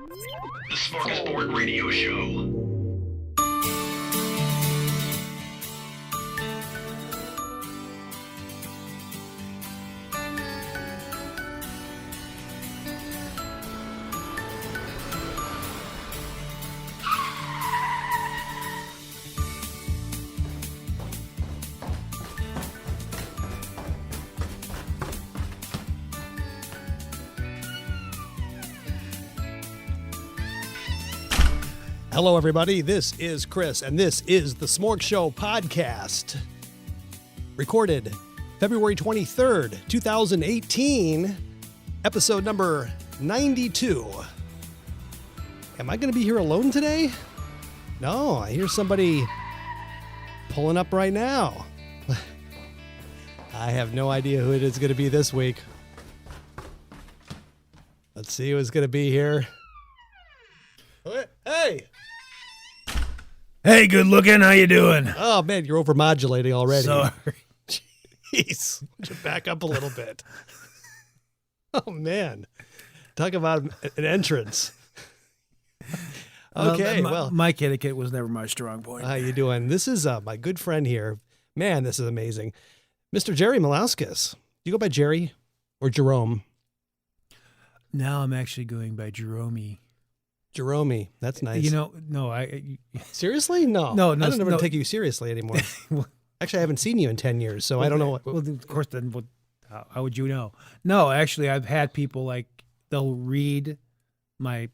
The Smorgasbord Radio Show. Hello, everybody. This is Chris, and this is the SmorgShow Podcast. Recorded February 23rd, 2018, episode number 92. Am I going to be here alone today? No, I hear somebody pulling up right now. I have no idea who it is going to be this week. Let's see who's going to be here. Hey! Hey, good looking. How you doing? Oh, man, you're overmodulating already. Sorry. Jeez. Would you back up a little bit? Oh, man. Talk about an entrance. Okay, well. My etiquette was never my strong point. How you doing? This is my good friend here. Man, this is amazing. Mr. Jerry Malauskas. Do you go by Jerry or Jerome? Now I'm actually going by Jerome. Jerome. That's nice. You know, no, Seriously? No. No, I don't ever no. take you seriously anymore. Actually, I haven't seen you in 10 years, so I don't know what. Well, of course, then how would you know? No, actually, I've had people like, they'll read my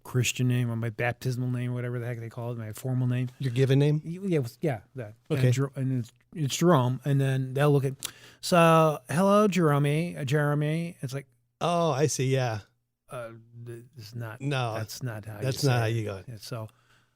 Christian name or my baptismal name, whatever the heck they call it, my formal name. Your given name? Yeah, that. Okay. And it's Jerome, and then they'll look at, so, hello, Jeremy. It's like, Oh, I see, yeah. it's not. No, that's not how. That's you not say how it. you go. Yeah, so,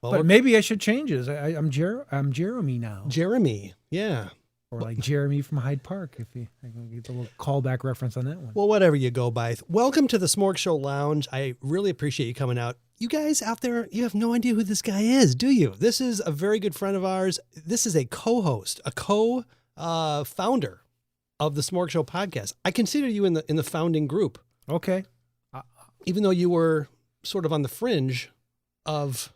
Well, but maybe I should change it. I'm Jeremy now, Jeremy, yeah. or like Jeremy from Hyde Park. If you, I can get a little callback reference on that one. Well, whatever you go by. Welcome to the Smorg Show Lounge. I really appreciate you coming out. You guys out there, you have no idea who this guy is, do you? This is a very good friend of ours. This is a co-host, a co-founder of the Smorg Show Podcast. I consider you in the founding group. Okay, Even though you were sort of on the fringe of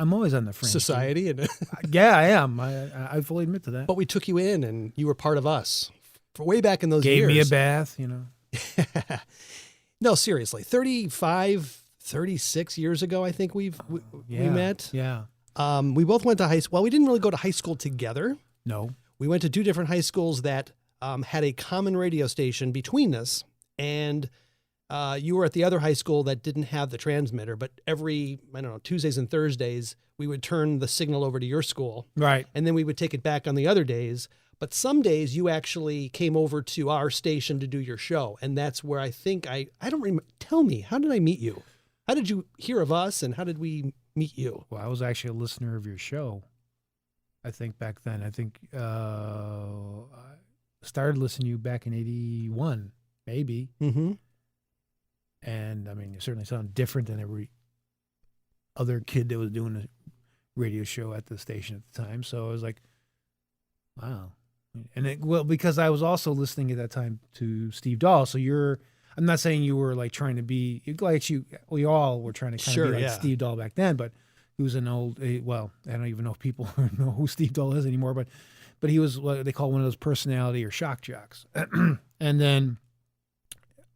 I'm always on the fringe. society, and Yeah, I am. I fully admit to that. but we took you in, and you were part of us for way back in those Gave years. me a bath, you know. No, seriously, 36 years ago, I think we met. Yeah. We both went to high school. Well, we didn't really go to high school together. No. We went to two different high schools that had a common radio station between us, and you were at the other high school that didn't have the transmitter, but every, Tuesdays and Thursdays, we would turn the signal over to your school. Right. And then we would take it back on the other days. But some days you actually came over to our station to do your show. And that's where I think I don't remember. Tell me, how did I meet you? How did you hear of us, and how did we meet you? Well, I was actually a listener of your show, I think, back then. I think I started listening to you back in 81, maybe. Mm-hmm. And, I mean, you certainly sound different than every other kid that was doing a radio show at the station at the time. So I was like, wow. And because I was also listening at that time to Steve Dahl. So I'm not saying you were like trying to be, like we all were trying to kind of be like Steve Dahl back then, but he was an old, well, I don't even know if people know who Steve Dahl is anymore, but he was what they call one of those personality or shock jocks. And then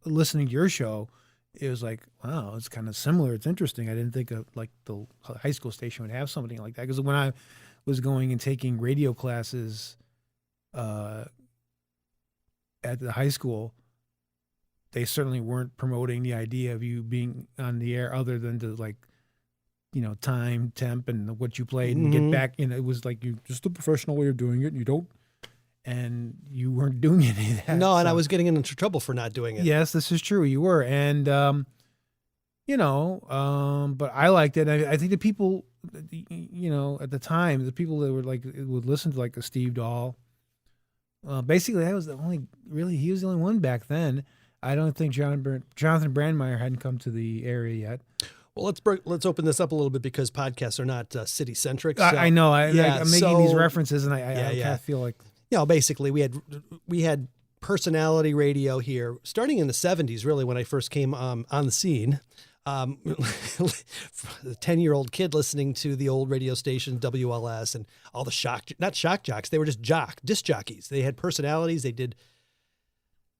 listening to your show, it was like, wow, it's kind of similar. It's interesting. I didn't think of like the high school station would have something like that. Because when I was going and taking radio classes at the high school, they certainly weren't promoting the idea of you being on the air other than to like, time, temp, and what you played and get back. It was like just a professional way of doing it. And you weren't doing any of that. No, and I was getting into trouble for not doing it. Yes, this is true. You were. And, but I liked it. I think the people, at the time, the people that were like, would listen to like a Steve Dahl, basically that was he was the only one back then. I don't think Jonathan Brandmeier hadn't come to the area yet. Well, let's open this up a little bit because podcasts are not city centric. So, I know. I'm making these references, and I kind of feel like basically we had personality radio here starting in the 70s, really, when I first came on the scene. The 10-year-old kid listening to the old radio station WLS and all the not shock jocks. They were just disc jockeys. They had personalities. They did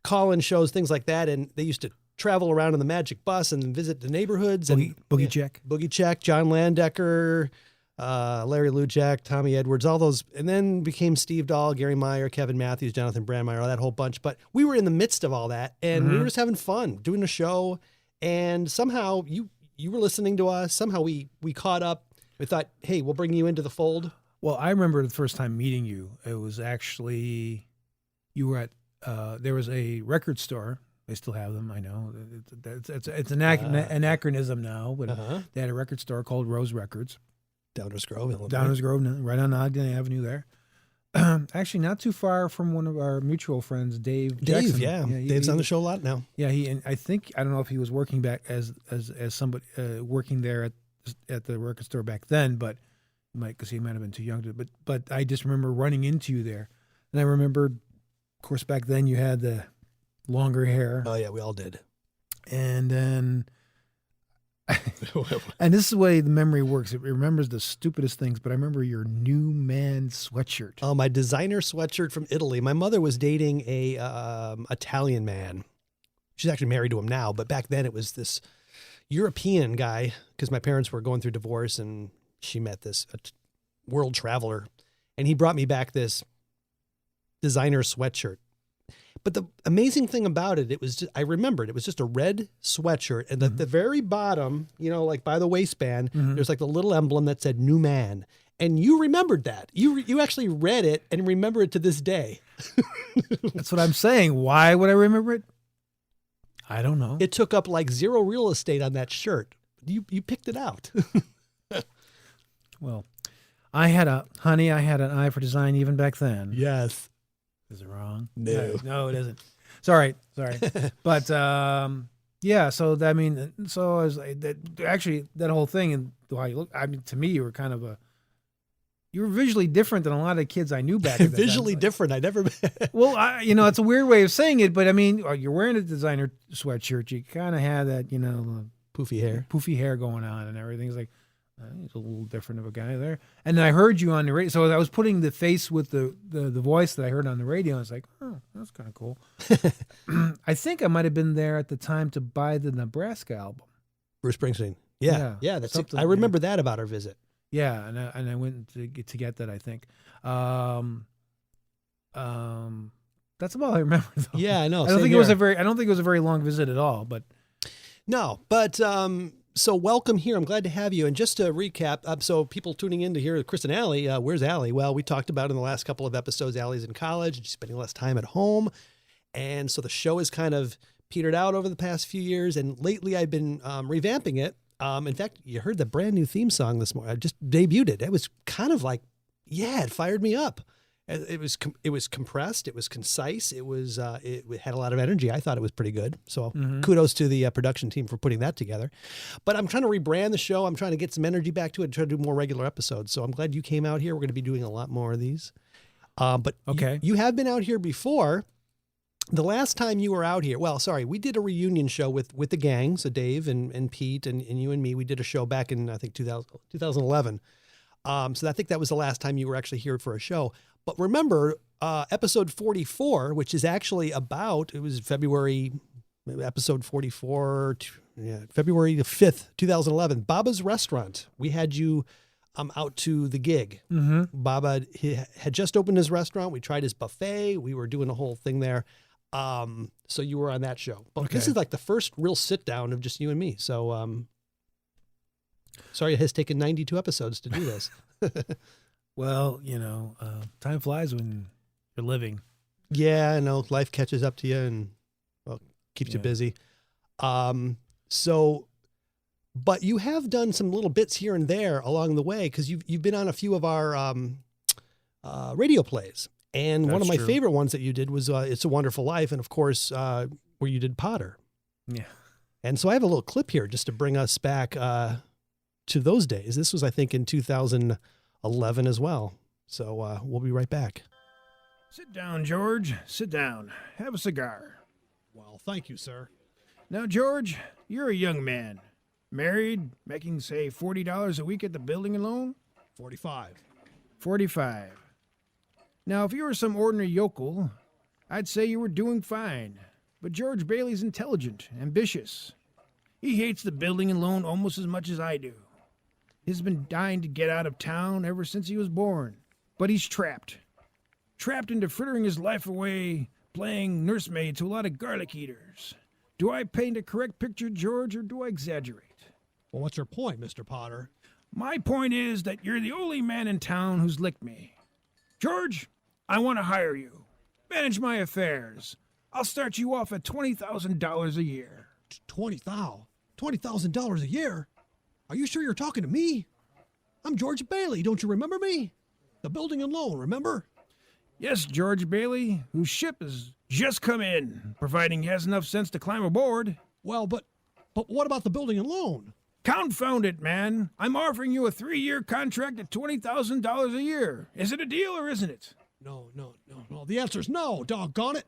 call-in shows, things like that. And they used to travel around in the Magic Bus and visit the neighborhoods. Boogie Check. Boogie Check, John Landecker, Larry Lujak, Tommy Edwards, all those. And then became Steve Dahl, Gary Meyer, Kevin Matthews, Jonathan Brandmeier, all that whole bunch. But we were in the midst of all that. And we were just having fun doing a show. And somehow you were listening to us. Somehow we caught up. We thought, hey, we'll bring you into the fold. Well, I remember the first time meeting you. It was actually, you were at, there was a record store. They still have them, I know. It's an anachronism now, but they had a record store called Rose Records. Downers Grove, Illinois. Downers Grove, right on Ogden Avenue there. Actually, not too far from one of our mutual friends, Dave Jackson. Dave's on the show a lot now. Yeah, and I don't know if he was working back as somebody working there at the record store back then, but because he might have been too young to. But I just remember running into you there, and I remember, of course, back then you had the longer hair. Oh yeah, we all did. And then. And this is the way the memory works. It remembers the stupidest things, but I remember your new man sweatshirt. Oh, my designer sweatshirt from Italy. My mother was dating a Italian man. She's actually married to him now, but back then it was this European guy because my parents were going through divorce and she met this world traveler and he brought me back this designer sweatshirt. But the amazing thing about it, I remembered, it was just a red sweatshirt. And at the very bottom, like by the waistband, there's like the little emblem that said new man. And you remembered that. You actually read it and remember it to this day. That's what I'm saying. Why would I remember it? I don't know. It took up like zero real estate on that shirt. You picked it out. Well, I had an eye for design even back then. Yes. Is it wrong? No, it isn't. Sorry. But yeah. So I was like, that whole thing and how you look. I mean, to me, you were visually different than a lot of kids I knew back then. Visually different. I never. Well, it's a weird way of saying it, but I mean, you're wearing a designer sweatshirt. You kind of have that, poofy hair going on and everything. It's like. He's a little different of a guy there. And then I heard you on the radio. So I was putting the face with the voice that I heard on the radio. And I was like, oh, that's kind of cool. I think I might have been there at the time to buy the Nebraska album. Bruce Springsteen. Yeah. That's something. I remember that about our visit. Yeah, and I went to get that, I think. That's about all I remember, though. Yeah, I know. I don't think it was a very long visit at all, but. No, but so welcome here. I'm glad to have you. And just to recap, so people tuning in to hear Chris and Allie, where's Allie? Well, we talked about in the last couple of episodes, Allie's in college and she's spending less time at home. And so the show has kind of petered out over the past few years. And lately I've been revamping it. In fact, you heard the brand new theme song this morning. I just debuted it. It was kind of like, it fired me up. It was compressed. It was concise. It had a lot of energy. I thought it was pretty good. So kudos to the production team for putting that together. But I'm trying to rebrand the show. I'm trying to get some energy back to it and try to do more regular episodes. So I'm glad you came out here. We're going to be doing a lot more of these. But okay. You have been out here before. The last time you were out here, we did a reunion show with the gang. So Dave and Pete and you and me, we did a show back in, I think, 2011. So I think that was the last time you were actually here for a show. But remember, episode 44, which is actually it was February, episode 44, February the 5th, 2011, Baba's Restaurant. We had you out to the gig. Mm-hmm. Baba had just opened his restaurant. We tried his buffet. We were doing a whole thing there. So you were on that show. But This is like the first real sit down of just you and me. So sorry it has taken 92 episodes to do this. Well, time flies when you're living. Yeah, I know. Life catches up to you and keeps you busy. But you have done some little bits here and there along the way because you've been on a few of our radio plays. And one of my favorite ones that you did was It's a Wonderful Life. And of course, where you did Potter. Yeah. And so I have a little clip here just to bring us back to those days. This was, I think, in 2011 as well. So we'll be right back. Sit down, George. Sit down. Have a cigar. Well, thank you, sir. Now, George, you're a young man. married, making, say, $40 a week at the building alone? 45. 45. Now, if you were some ordinary yokel, I'd say you were doing fine. But George Bailey's intelligent, ambitious. He hates the building and loan almost as much as I do. He's been dying to get out of town ever since he was born. But he's trapped. Trapped into frittering his life away, playing nursemaid to a lot of garlic eaters. Do I paint a correct picture, George, or do I exaggerate? Well, what's your point, Mr. Potter? My point is that you're the only man in town who's licked me. George, I want to hire you. Manage my affairs. I'll start you off at $20,000 a year. $20,000 a year? Are you sure you're talking to me? I'm George Bailey, don't you remember me? The building and loan, remember? Yes, George Bailey, whose ship has just come in, providing he has enough sense to climb aboard. Well, but what about the building and loan? Confound it, man. I'm offering you a 3-year contract at $20,000 a year. Is it a deal or isn't it? No. The answer's no, doggone it.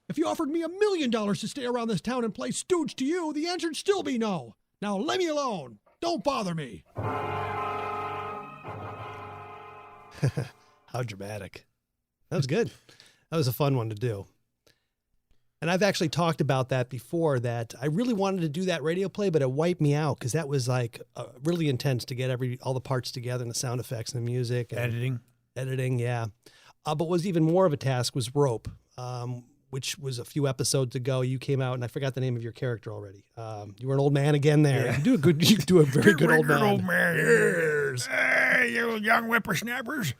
If you offered me $1 million to stay around this town and play stooge to you, the answer'd still be no. Now leave me alone. Don't bother me. How dramatic. That was good. That was a fun one to do. And I've actually talked about that before, that I really wanted to do that radio play, but it wiped me out because that was like really intense to get all the parts together and the sound effects and the music. And Editing, yeah. But what was even more of a task was Rope, which was a few episodes ago. You came out, and I forgot the name of your character already. You were an old man again there. Yeah. You do a very good old man. Old man. Yes. Hey, you young whippersnappers.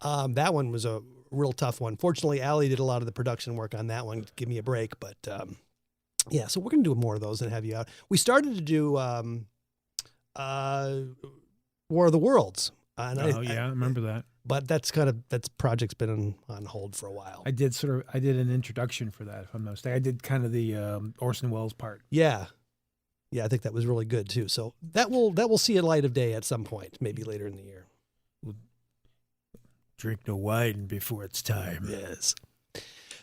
That one was a real tough one. Fortunately, Allie did a lot of the production work on that one to give me a break. But yeah, so we're going to do more of those and have you out. We started to do War of the Worlds. I remember that. But that's project's been on hold for a while. I did an introduction for that, if I'm not mistaken. I did kind of the Orson Welles part. Yeah. Yeah, I think that was really good too. So that will see a light of day at some point, maybe later in the year. We'll drink no wine before it's time. Yes.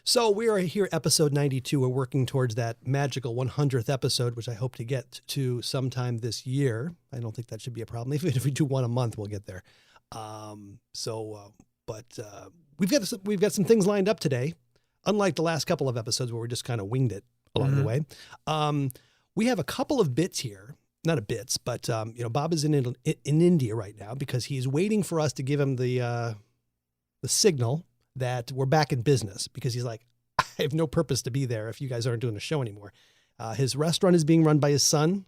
So we are here, episode 92. We're working towards that magical 100th episode, which I hope to get to sometime this year. I don't think that should be a problem. Even if we do one a month, we'll get there. But we've got some things lined up today. Unlike the last couple of episodes where we just kind of winged it along the way. We have a couple of bits here, not a bits, but Bob is in India right now because he's waiting for us to give him the signal that we're back in business, because he's like, I have no purpose to be there if you guys aren't doing a show anymore. His restaurant is being run by his son.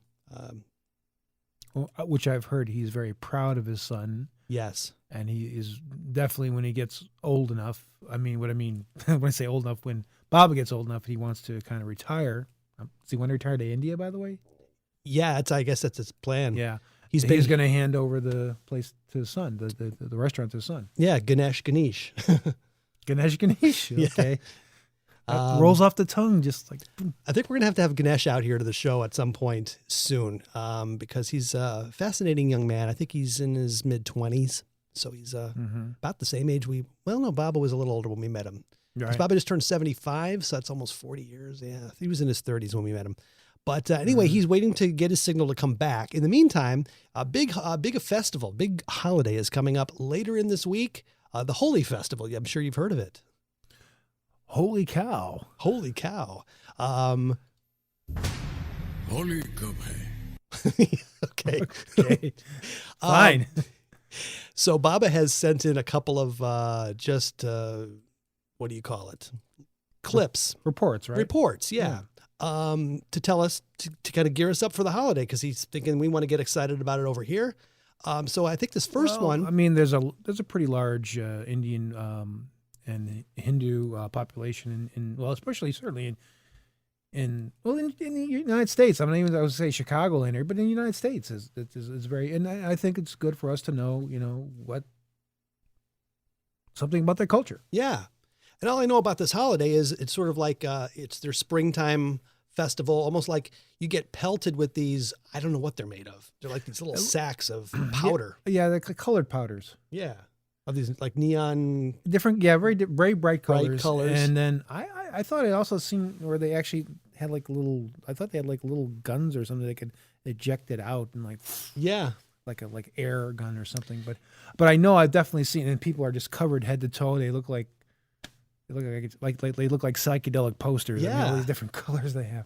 Which I've heard he's very proud of his son. Yes. And he is definitely, when he gets old enough, when I say old enough, when Bob gets old enough, he wants to kind of retire. Does he want to retire to India, by the way? Yeah, I guess that's his plan. Yeah. He's going to hand over the place to his son, the restaurant to his son. Yeah, Ganesh. Ganesh. Okay. Yeah. Rolls off the tongue just like... I think we're going to have Ganesh out here to the show at some point soon, because he's a fascinating young man. I think he's in his mid-20s, so he's about the same age Baba was a little older when we met him. Right. Baba just turned 75, so that's almost 40 years. Yeah, he was in his 30s when we met him. But anyway, he's waiting to get his signal to come back. In the meantime, a big festival, big holiday is coming up later in this week. The Holi Festival. I'm sure you've heard of it. Holy cow. Holy come Okay. Fine. So Baba has sent in a couple of what do you call it? Clips. Reports, right? Reports, yeah. To tell us, to kind of gear us up for the holiday, because he's thinking we want to get excited about it over here. So I think this first one... I mean, there's a pretty large Indian and Hindu population especially certainly in the United States. I would say Chicago in here, but in the United States is very, and I think it's good for us to know, something about their culture. Yeah. And all I know about this holiday is it's sort of like it's their springtime festival, almost like you get pelted with these, I don't know what they're made of. They're like these little sacks of powder. Yeah, they're colored powders. Yeah. Of these like neon. Different, yeah, very bright colors. Bright colors. And then I thought it also seemed where they actually had like little. I thought they had like little guns or something they could eject it out and like. Yeah. Like a air gun or something, but I know I've definitely seen, and people are just covered head to toe. They look like they look like psychedelic posters. Yeah, I mean, all these different colors they have.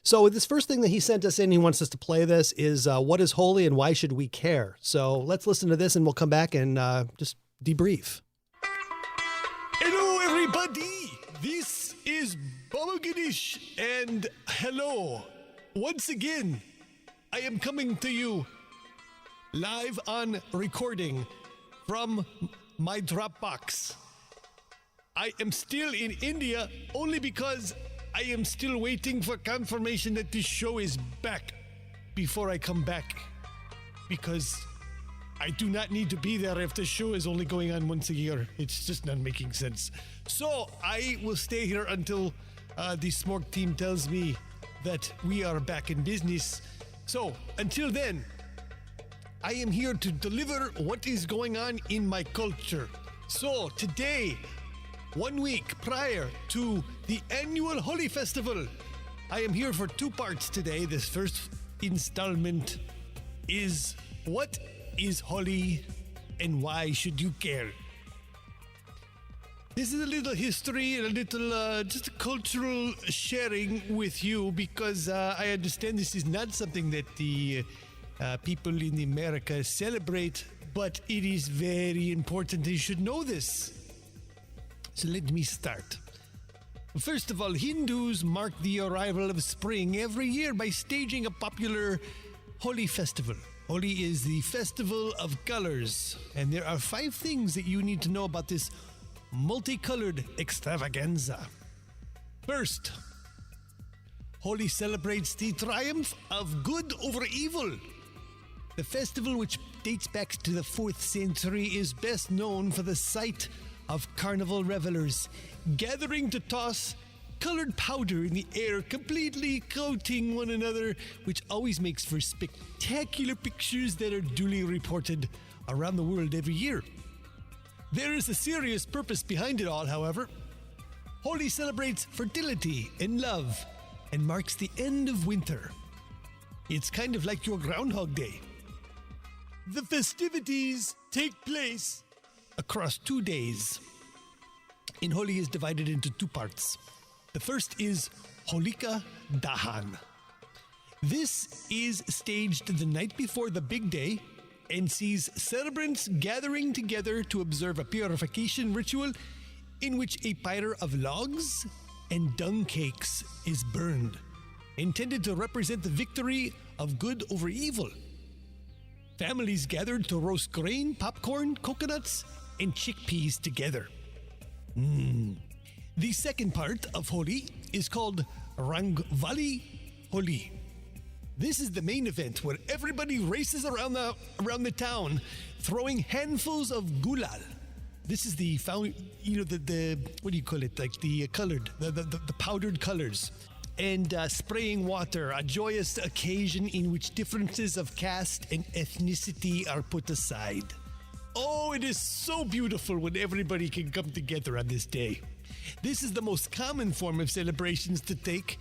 So this first thing that he sent us in, he wants us to play this is what is Holi and why should we care? So let's listen to this and we'll come back and just debrief. Hello, everybody. This is Baba Ganesh, and hello. Once again, I am coming to you live on recording from my Dropbox. I am still in India only because I am still waiting for confirmation that this show is back before I come back. Because I do not need to be there if the show is only going on once a year. It's just not making sense. So I will stay here until the Smorg team tells me that we are back in business. So until then, I am here to deliver what is going on in my culture. So today, 1 week prior to the annual Holi Festival, I am here for 2 parts today. This first installment is what is Holi and why should you care? This is a little history and a little just a cultural sharing with you because I understand this is not something that the people in America celebrate, but it is very important. You should know this. So let me start. First of all, Hindus mark the arrival of spring every year by staging a popular Holi Festival. Holi is the festival of colors, and there are 5 things that you need to know about this multicolored extravaganza. First, Holi celebrates the triumph of good over evil. The festival, which dates back to the 4th century, is best known for the sight of carnival revelers gathering to toss colored powder in the air, completely coating one another, which always makes for spectacular pictures that are duly reported around the world every year. There is a serious purpose behind it all, however. Holi celebrates fertility and love and marks the end of winter. It's kind of like your Groundhog Day. The festivities take place across 2 days. And Holi is divided into 2 parts. The first is Holika Dahan. This is staged the night before the big day and sees celebrants gathering together to observe a purification ritual in which a pyre of logs and dung cakes is burned, intended to represent the victory of good over evil. Families gathered to roast grain, popcorn, coconuts, and chickpeas together. The second part of Holi is called Rangvali Holi. This is the main event where everybody races around the town, throwing handfuls of gulal. This is the what do you call it? Like the colored, the powdered colors, and spraying water. A joyous occasion in which differences of caste and ethnicity are put aside. Oh, it is so beautiful when everybody can come together on this day. This is the most common form of celebrations to take,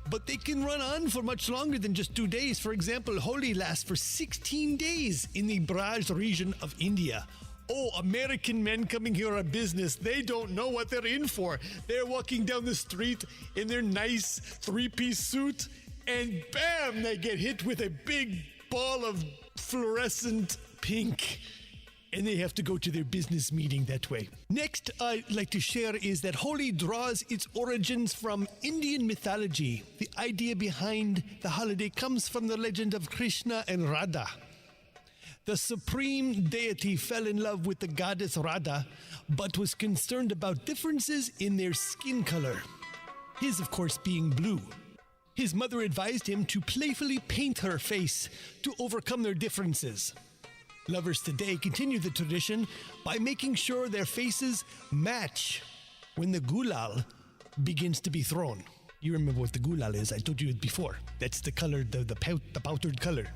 but they can run on for much longer than just 2 days. For example, Holi lasts for 16 days in the Braj region of India. Oh, American men coming here on business, they don't know what they're in for. They're walking down the street in their nice 3-piece suit, and bam, they get hit with a big ball of fluorescent pink. And they have to go to their business meeting that way. Next, I'd like to share is that Holi draws its origins from Indian mythology. The idea behind the holiday comes from the legend of Krishna and Radha. The supreme deity fell in love with the goddess Radha, but was concerned about differences in their skin color. His, of course, being blue. His mother advised him to playfully paint her face to overcome their differences. Lovers today continue the tradition by making sure their faces match when the gulal begins to be thrown. You remember what the gulal is, I told you it before. That's the color, the powdered color.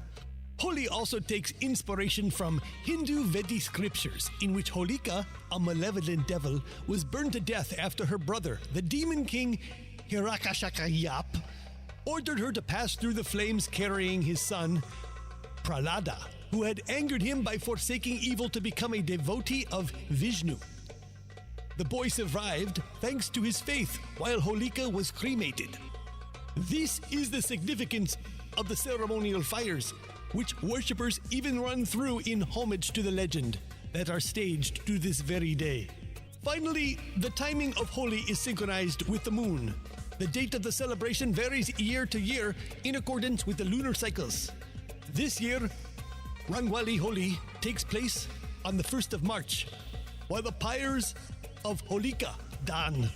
Holi also takes inspiration from Hindu Vedic scriptures, in which Holika, a malevolent devil, was burned to death after her brother, the demon king Hirakashakayap, ordered her to pass through the flames carrying his son, Prahlada, who had angered him by forsaking evil to become a devotee of Vishnu. The boy survived thanks to his faith while Holika was cremated. This is the significance of the ceremonial fires, which worshippers even run through in homage to the legend that are staged to this very day. Finally, the timing of Holi is synchronized with the moon. The date of the celebration varies year to year in accordance with the lunar cycles. This year, Rangwali Holi takes place on the 1st of March, while the pyres of Holika Dan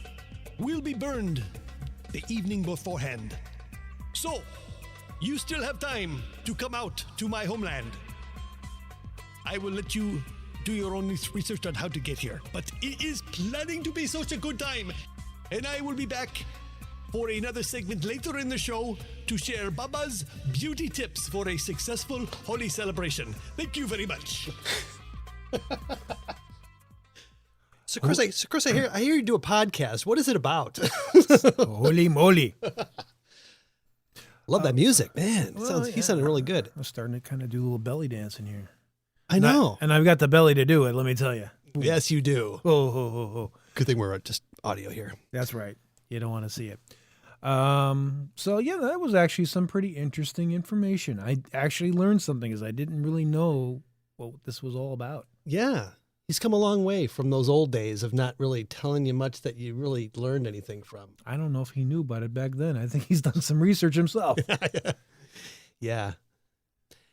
will be burned the evening beforehand. So, you still have time to come out to my homeland. I will let you do your own research on how to get here, but it is planning to be such a good time. And I will be back for another segment later in the show to share Baba's beauty tips for a successful Holi celebration. Thank you very much. So Chris, I hear you do a podcast. What is it about? Holy moly. Love that music, man. Well, He sounded really good. I'm starting to kind of do a little belly dance in here. I know. And I've got the belly to do it, let me tell you. Yes, you do. Oh. Good thing we're just audio here. That's right. You don't want to see it. So yeah, that was actually some pretty interesting information. I actually learned something because I didn't really know what this was all about. Yeah. He's come a long way from those old days of not really telling you much that you really learned anything from. I don't know if he knew about it back then. I think he's done some research himself. Yeah.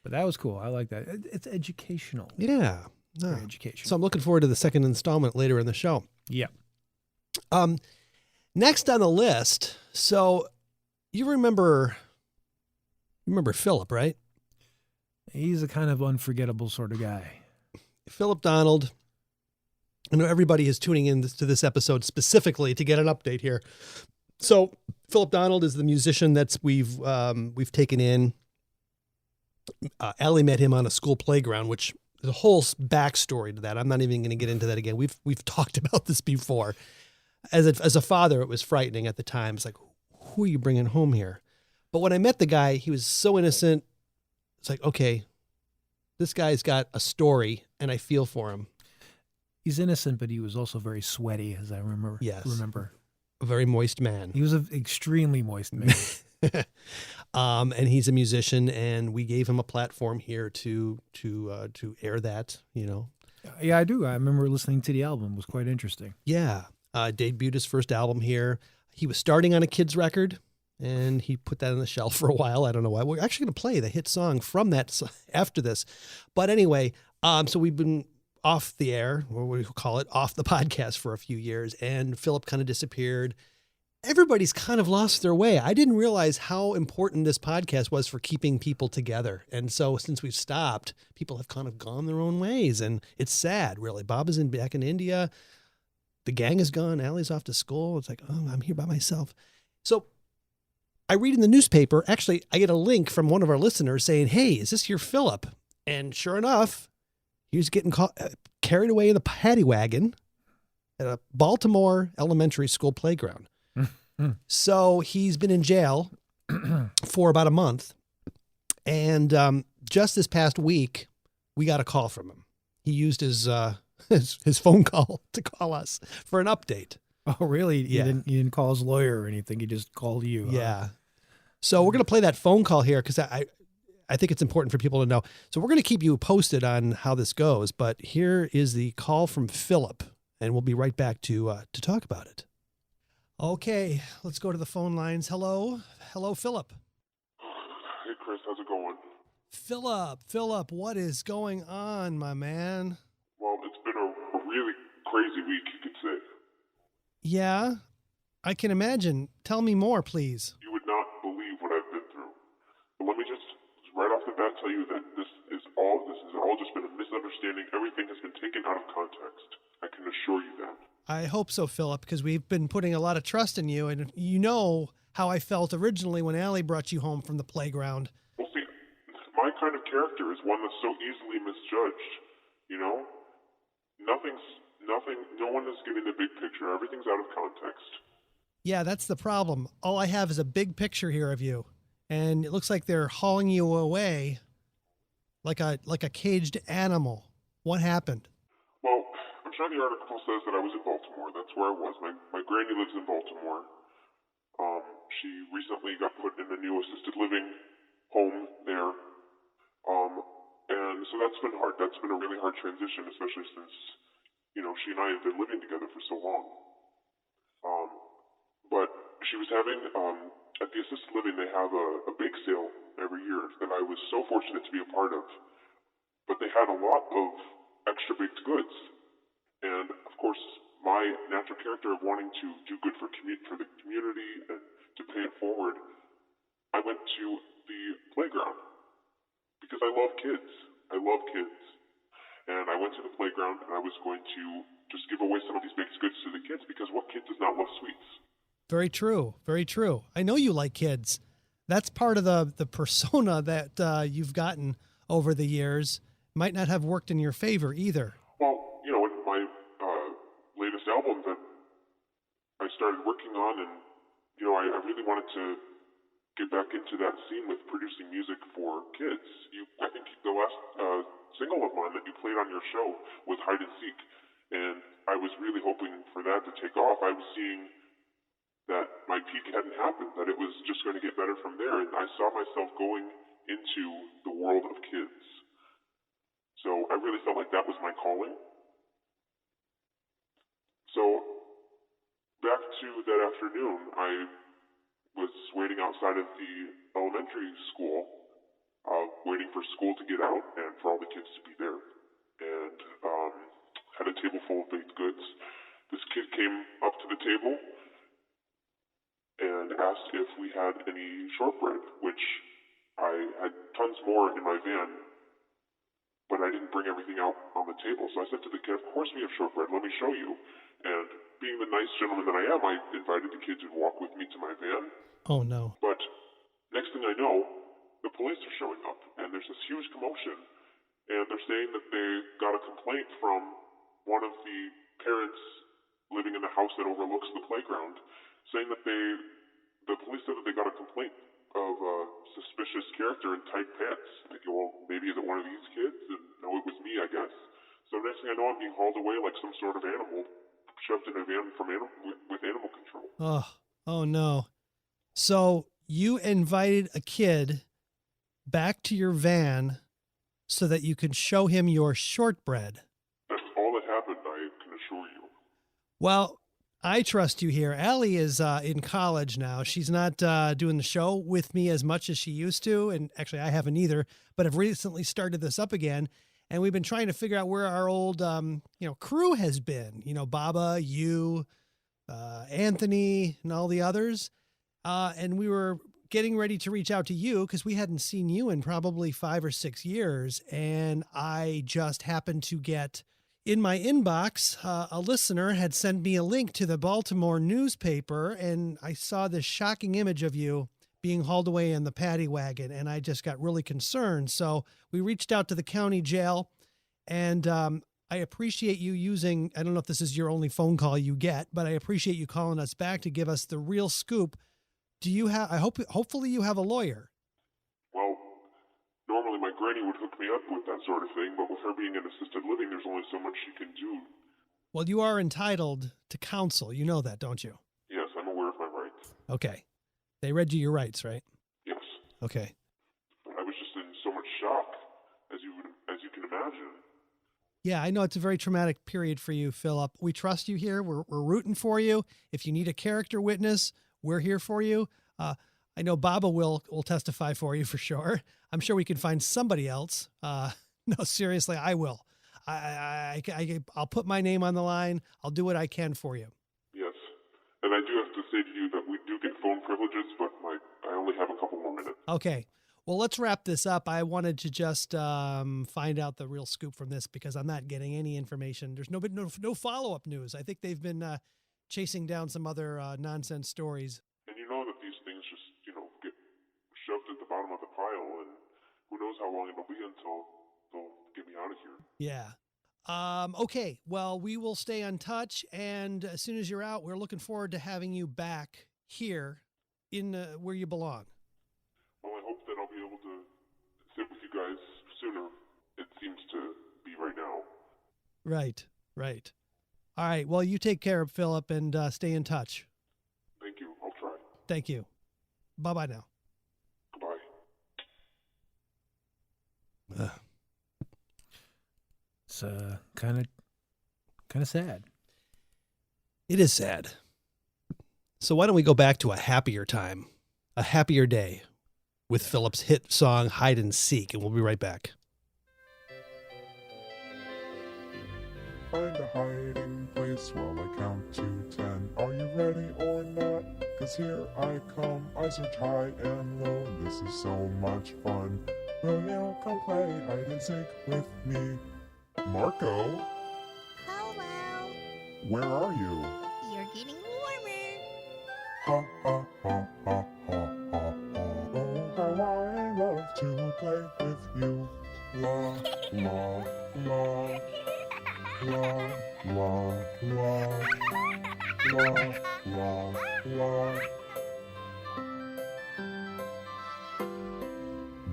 But that was cool. I like that. It's educational. Yeah. Very educational. So I'm looking forward to the second installment later in the show. Yeah. Next on the list. So you remember Philip, right? He's a kind of unforgettable sort of guy. Philip Donald. I know everybody is tuning in to this episode specifically to get an update here. So Philip Donald is the musician that we've taken in. Allie met him on a school playground, which there's a whole backstory to that. I'm not even going to get into that again. We've talked about this before. As a father, it was frightening at the time. It's like, who are you bringing home here? But when I met the guy, he was so innocent. It's like, okay, this guy's got a story, and I feel for him. He's innocent, but he was also very sweaty, as I remember. Yes. Remember. A very moist man. He was an extremely moist man. And he's a musician, and we gave him a platform here to air that, you know. Yeah, I do. I remember listening to the album. It was quite interesting. Yeah. Debuted his first album here. He was starting on a kid's record, and he put that on the shelf for a while. I don't know why. We're actually going to play the hit song from that after this. But anyway, so we've been off the air, or what do you call it, off the podcast for a few years, and Philip kind of disappeared. Everybody's kind of lost their way. I didn't realize how important this podcast was for keeping people together. And so since we've stopped, people have kind of gone their own ways, and it's sad, really. Bob is back in India. The gang is gone. Allie's off to school. It's like, oh, I'm here by myself. So I read in the newspaper, actually, I get a link from one of our listeners saying, hey, is this your Philip? And sure enough, he was getting carried away in the paddy wagon at a Baltimore elementary school playground. So he's been in jail for about a month. And just this past week, we got a call from him. He used his phone call to call us for an update. Oh, really? Yeah. You didn't call his lawyer or anything. He just called you. Yeah. So we're going to play that phone call here because I think it's important for people to know. So we're going to keep you posted on how this goes. But here is the call from Philip, and we'll be right back to talk about it. Okay, let's go to the phone lines. Hello, Philip. Hey, Chris, how's it going? Philip, what is going on, my man? Well, it's been a really crazy week, you could say. Yeah, I can imagine. Tell me more, please. You would not believe what I've been through. But let me just right off the bat tell you that this has all just been a misunderstanding. Everything has been taken out of context. I can assure you that. I hope so, Philip, because we've been putting a lot of trust in you, and you know how I felt originally when Allie brought you home from the playground. Well, see, my kind of character is one that's so easily misjudged, you know? No one is getting the big picture. Everything's out of context. Yeah, that's the problem. All I have is a big picture here of you, and it looks like they're hauling you away like a caged animal. What happened? Well, I'm sure the article says that I was in Baltimore. That's where I was. My granny lives in Baltimore. She recently got put in a new assisted living home there. And so that's been hard. That's been a really hard transition, especially since, she and I have been living together for so long. But she was having, at the assisted living, they have a bake sale every year that I was so fortunate to be a part of. But they had a lot of extra baked goods. And, of course, my natural character of wanting to do good for the community and to pay it forward, I went to the playground because I love kids. I love kids. And I went to the playground and I was going to just give away some of these baked goods to the kids because what kid does not love sweets? Very true. Very true. I know you like kids. That's part of the persona that you've gotten over the years. Might not have worked in your favor either. Well, in my latest album that I started working on, and, I really wanted to get back into that scene with producing music for kids. I think the last single of mine that you played on your show was Hide and Seek, and I was really hoping for that to take off. I was seeing that my peak hadn't happened, that it was just going to get better from there, and I saw myself going into the world of kids. So I really felt like that was my calling. So back to that afternoon, I was waiting outside of the elementary school, waiting for school to get out and for all the kids to be there, and had a table full of baked goods. This kid came up to the table and asked if we had any shortbread, which I had tons more in my van, but I didn't bring everything out on the table. So I said to the kid, of course we have shortbread, let me show you. And being the nice gentleman that I am, I invited the kid to walk with me to my van. Oh, no. But next thing I know, the police are showing up, and there's this huge commotion. And they're saying that they got a complaint from one of the parents living in the house that overlooks the playground, saying that the police said that they got a complaint of a suspicious character in tight pants. Thinking, well, maybe is it one of these kids? And no, it was me, I guess. So next thing I know, I'm being hauled away like some sort of animal, shoved in a van with animal control. Oh no. So you invited a kid back to your van so that you could show him your shortbread. That's all that happened, I can assure you. Well, I trust you here. Allie is in college now. She's not doing the show with me as much as she used to. And actually, I haven't either, but I've recently started this up again. And we've been trying to figure out where our old, crew has been. Baba, you, Anthony, and all the others. And we were getting ready to reach out to you because we hadn't seen you in probably 5 or 6 years. And I just happened to get in my inbox, a listener had sent me a link to the Baltimore newspaper, and I saw this shocking image of you being hauled away in the paddy wagon, and I just got really concerned. So we reached out to the county jail, and I appreciate you using, I don't know if this is your only phone call you get, but I appreciate you calling us back to give us the real scoop. Do you have, hopefully you have a lawyer. Well, normally my granny would hook me up with that sort of thing, but with her being in assisted living, there's only so much she can do. Well, you are entitled to counsel. You know that, don't you? Yes, I'm aware of my rights. Okay. They read you your rights, right? Yes. Okay. But I was just in so much shock, as you can imagine. Yeah, I know it's a very traumatic period for you, Philip. We trust you here. We're rooting for you. If you need a character witness, we're here for you. I know Baba will testify for you for sure. I'm sure we can find somebody else. No, seriously, I will. I'll put my name on the line. I'll do what I can for you. Yes. And I do have to say to you that we do get phone privileges, but I only have a couple more minutes. Okay. Well, let's wrap this up. I wanted to just find out the real scoop from this because I'm not getting any information. There's no follow-up news. I think they've been chasing down some other nonsense stories. And you know that these things just, get shoved at the bottom of the pile, and who knows how long it'll be until they'll get me out of here. Yeah. Okay, well, we will stay in touch, and as soon as you're out, we're looking forward to having you back here in where you belong. Well, I hope that I'll be able to sit with you guys sooner. It seems to be right now. Right. All right, well, you take care of Philip and stay in touch. Thank you. I'll try. Thank you. Bye-bye now. Goodbye. It's kind of sad. It is sad. So why don't we go back to a happier time, a happier day, with Philip's hit song Hide and Seek, and we'll be right back. Find a hiding place while I count to 10. Are you ready or not? 'Cause here I come. I search high and low. This is so much fun. Will you come play hide and seek with me? Marco? Hello. Where are you? You're getting warmer. Ha ha ha ha ha ha ha. Oh, how I love to play with you. La la la. La la la. La la la.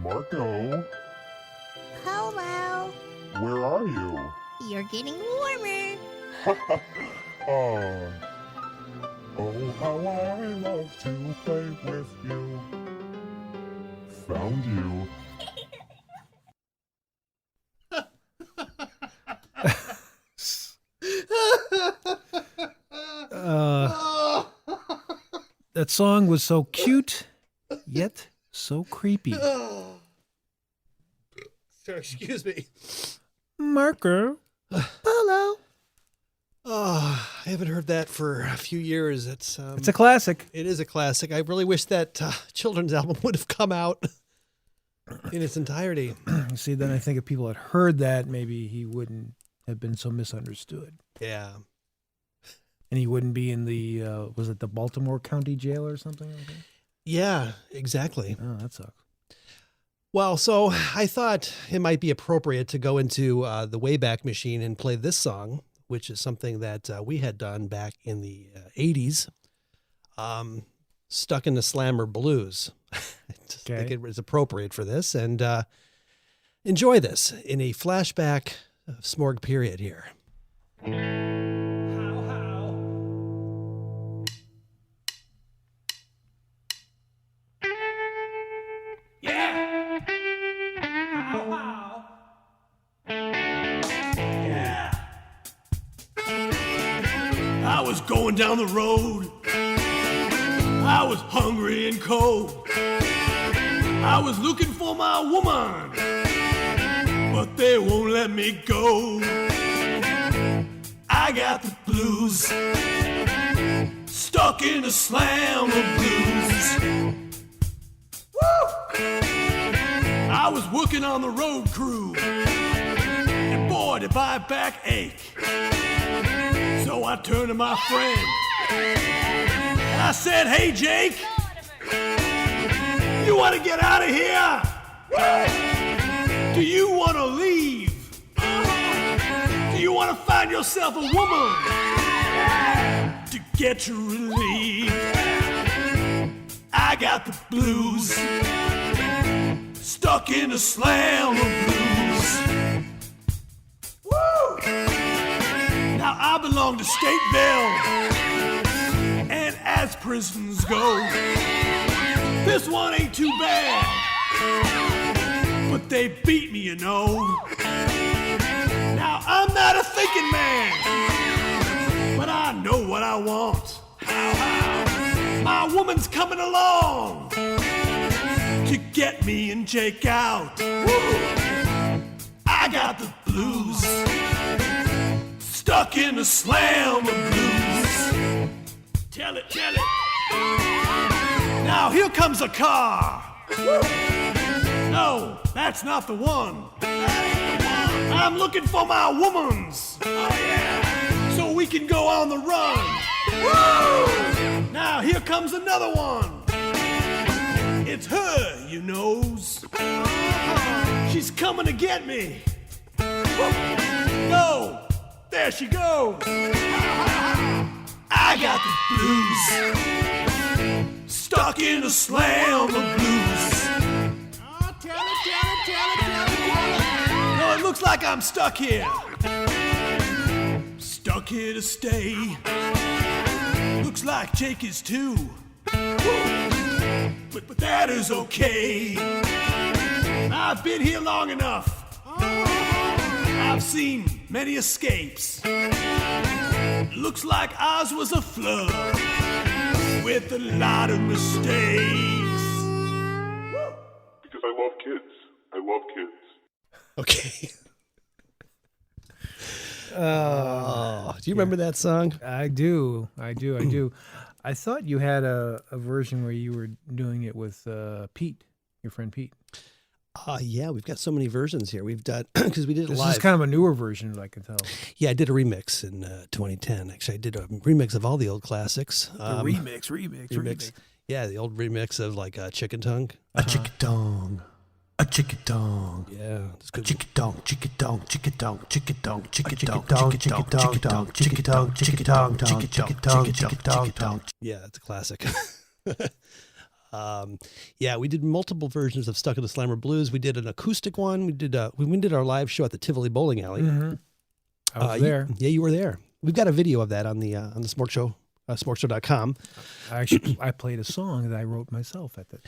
Marco? Hello. Where are you? You're getting warmer. Oh. Oh, how I love to play with you. Found you. That song was so cute, yet so creepy. So, excuse me. Marco. Hello. Oh, I haven't heard that for a few years. It's a classic. It is a classic. I really wish that children's album would have come out in its entirety. See, then I think if people had heard that, maybe he wouldn't have been so misunderstood. Yeah. And he wouldn't be in the, was it the Baltimore County Jail or something like that? Yeah, exactly. Oh, that sucks. Well, so I thought it might be appropriate to go into the Wayback Machine and play this song, which is something that we had done back in the 80s, Stuck in the Slammer Blues. I just think it was appropriate for this, and enjoy this in a flashback Smorg period here. I was going down the road. I was hungry and cold. I was looking for my woman, but they won't let me go. I got the blues, stuck in a slam of blues. Woo! I was working on the road crew, and boy, did my back ache. So I turned to my friend, and I said, hey, Jake, you want to get out of here? Do you want to leave? Do you want to find yourself a woman to get you relief? I got the blues, stuck in a slam of blues. Woo! Now I belong to Stateville, and as prisons go, this one ain't too bad, but they beat me, you know. Now I'm not a thinking man, but I know what I want. My woman's coming along to get me and Jake out. I got the blues, stuck in a slam of blues. Tell it, tell it. Now here comes a car. No, that's not the one. I'm looking for my woman's. So we can go on the run. Now here comes another one. It's her, you knows. She's coming to get me. Go! There she goes! I got the blues. Stuck in a slam of blues. Oh, tell it. No, it looks like I'm stuck here. Stuck here to stay. Looks like Jake is too. But that is okay. I've been here long enough. I've seen many escapes. Looks like ours was a flood with a lot of mistakes. Because I love kids. I love kids. Okay. Do you remember that song? I do. I thought you had a version where you were doing it with Pete, your friend Pete. Yeah, we've got so many versions here. We've done, because we did it This live. is kind of a newer version, I can tell. Yeah, I did a remix in 2010. Actually, I did a remix of all the old classics. Remix. Yeah, the old remix of like Chicken Tongue. A chicken dong. A chicken dong. Yeah, that's A good. chicken dong, chicken dong, chicken dong, chicken dong, chicken dong, chicken dong, chicken dong, chicken dong, chicken dong, chicken dong, chicken dong. Yeah, that's a classic. Yeah, we did multiple versions of Stuck in the Slammer Blues. We did an acoustic one. We did our live show at the Tivoli Bowling Alley. Mm-hmm. I was there. You were there. We've got a video of that on the Smorg Show, SmorgShow.com. I played a song that I wrote myself at that.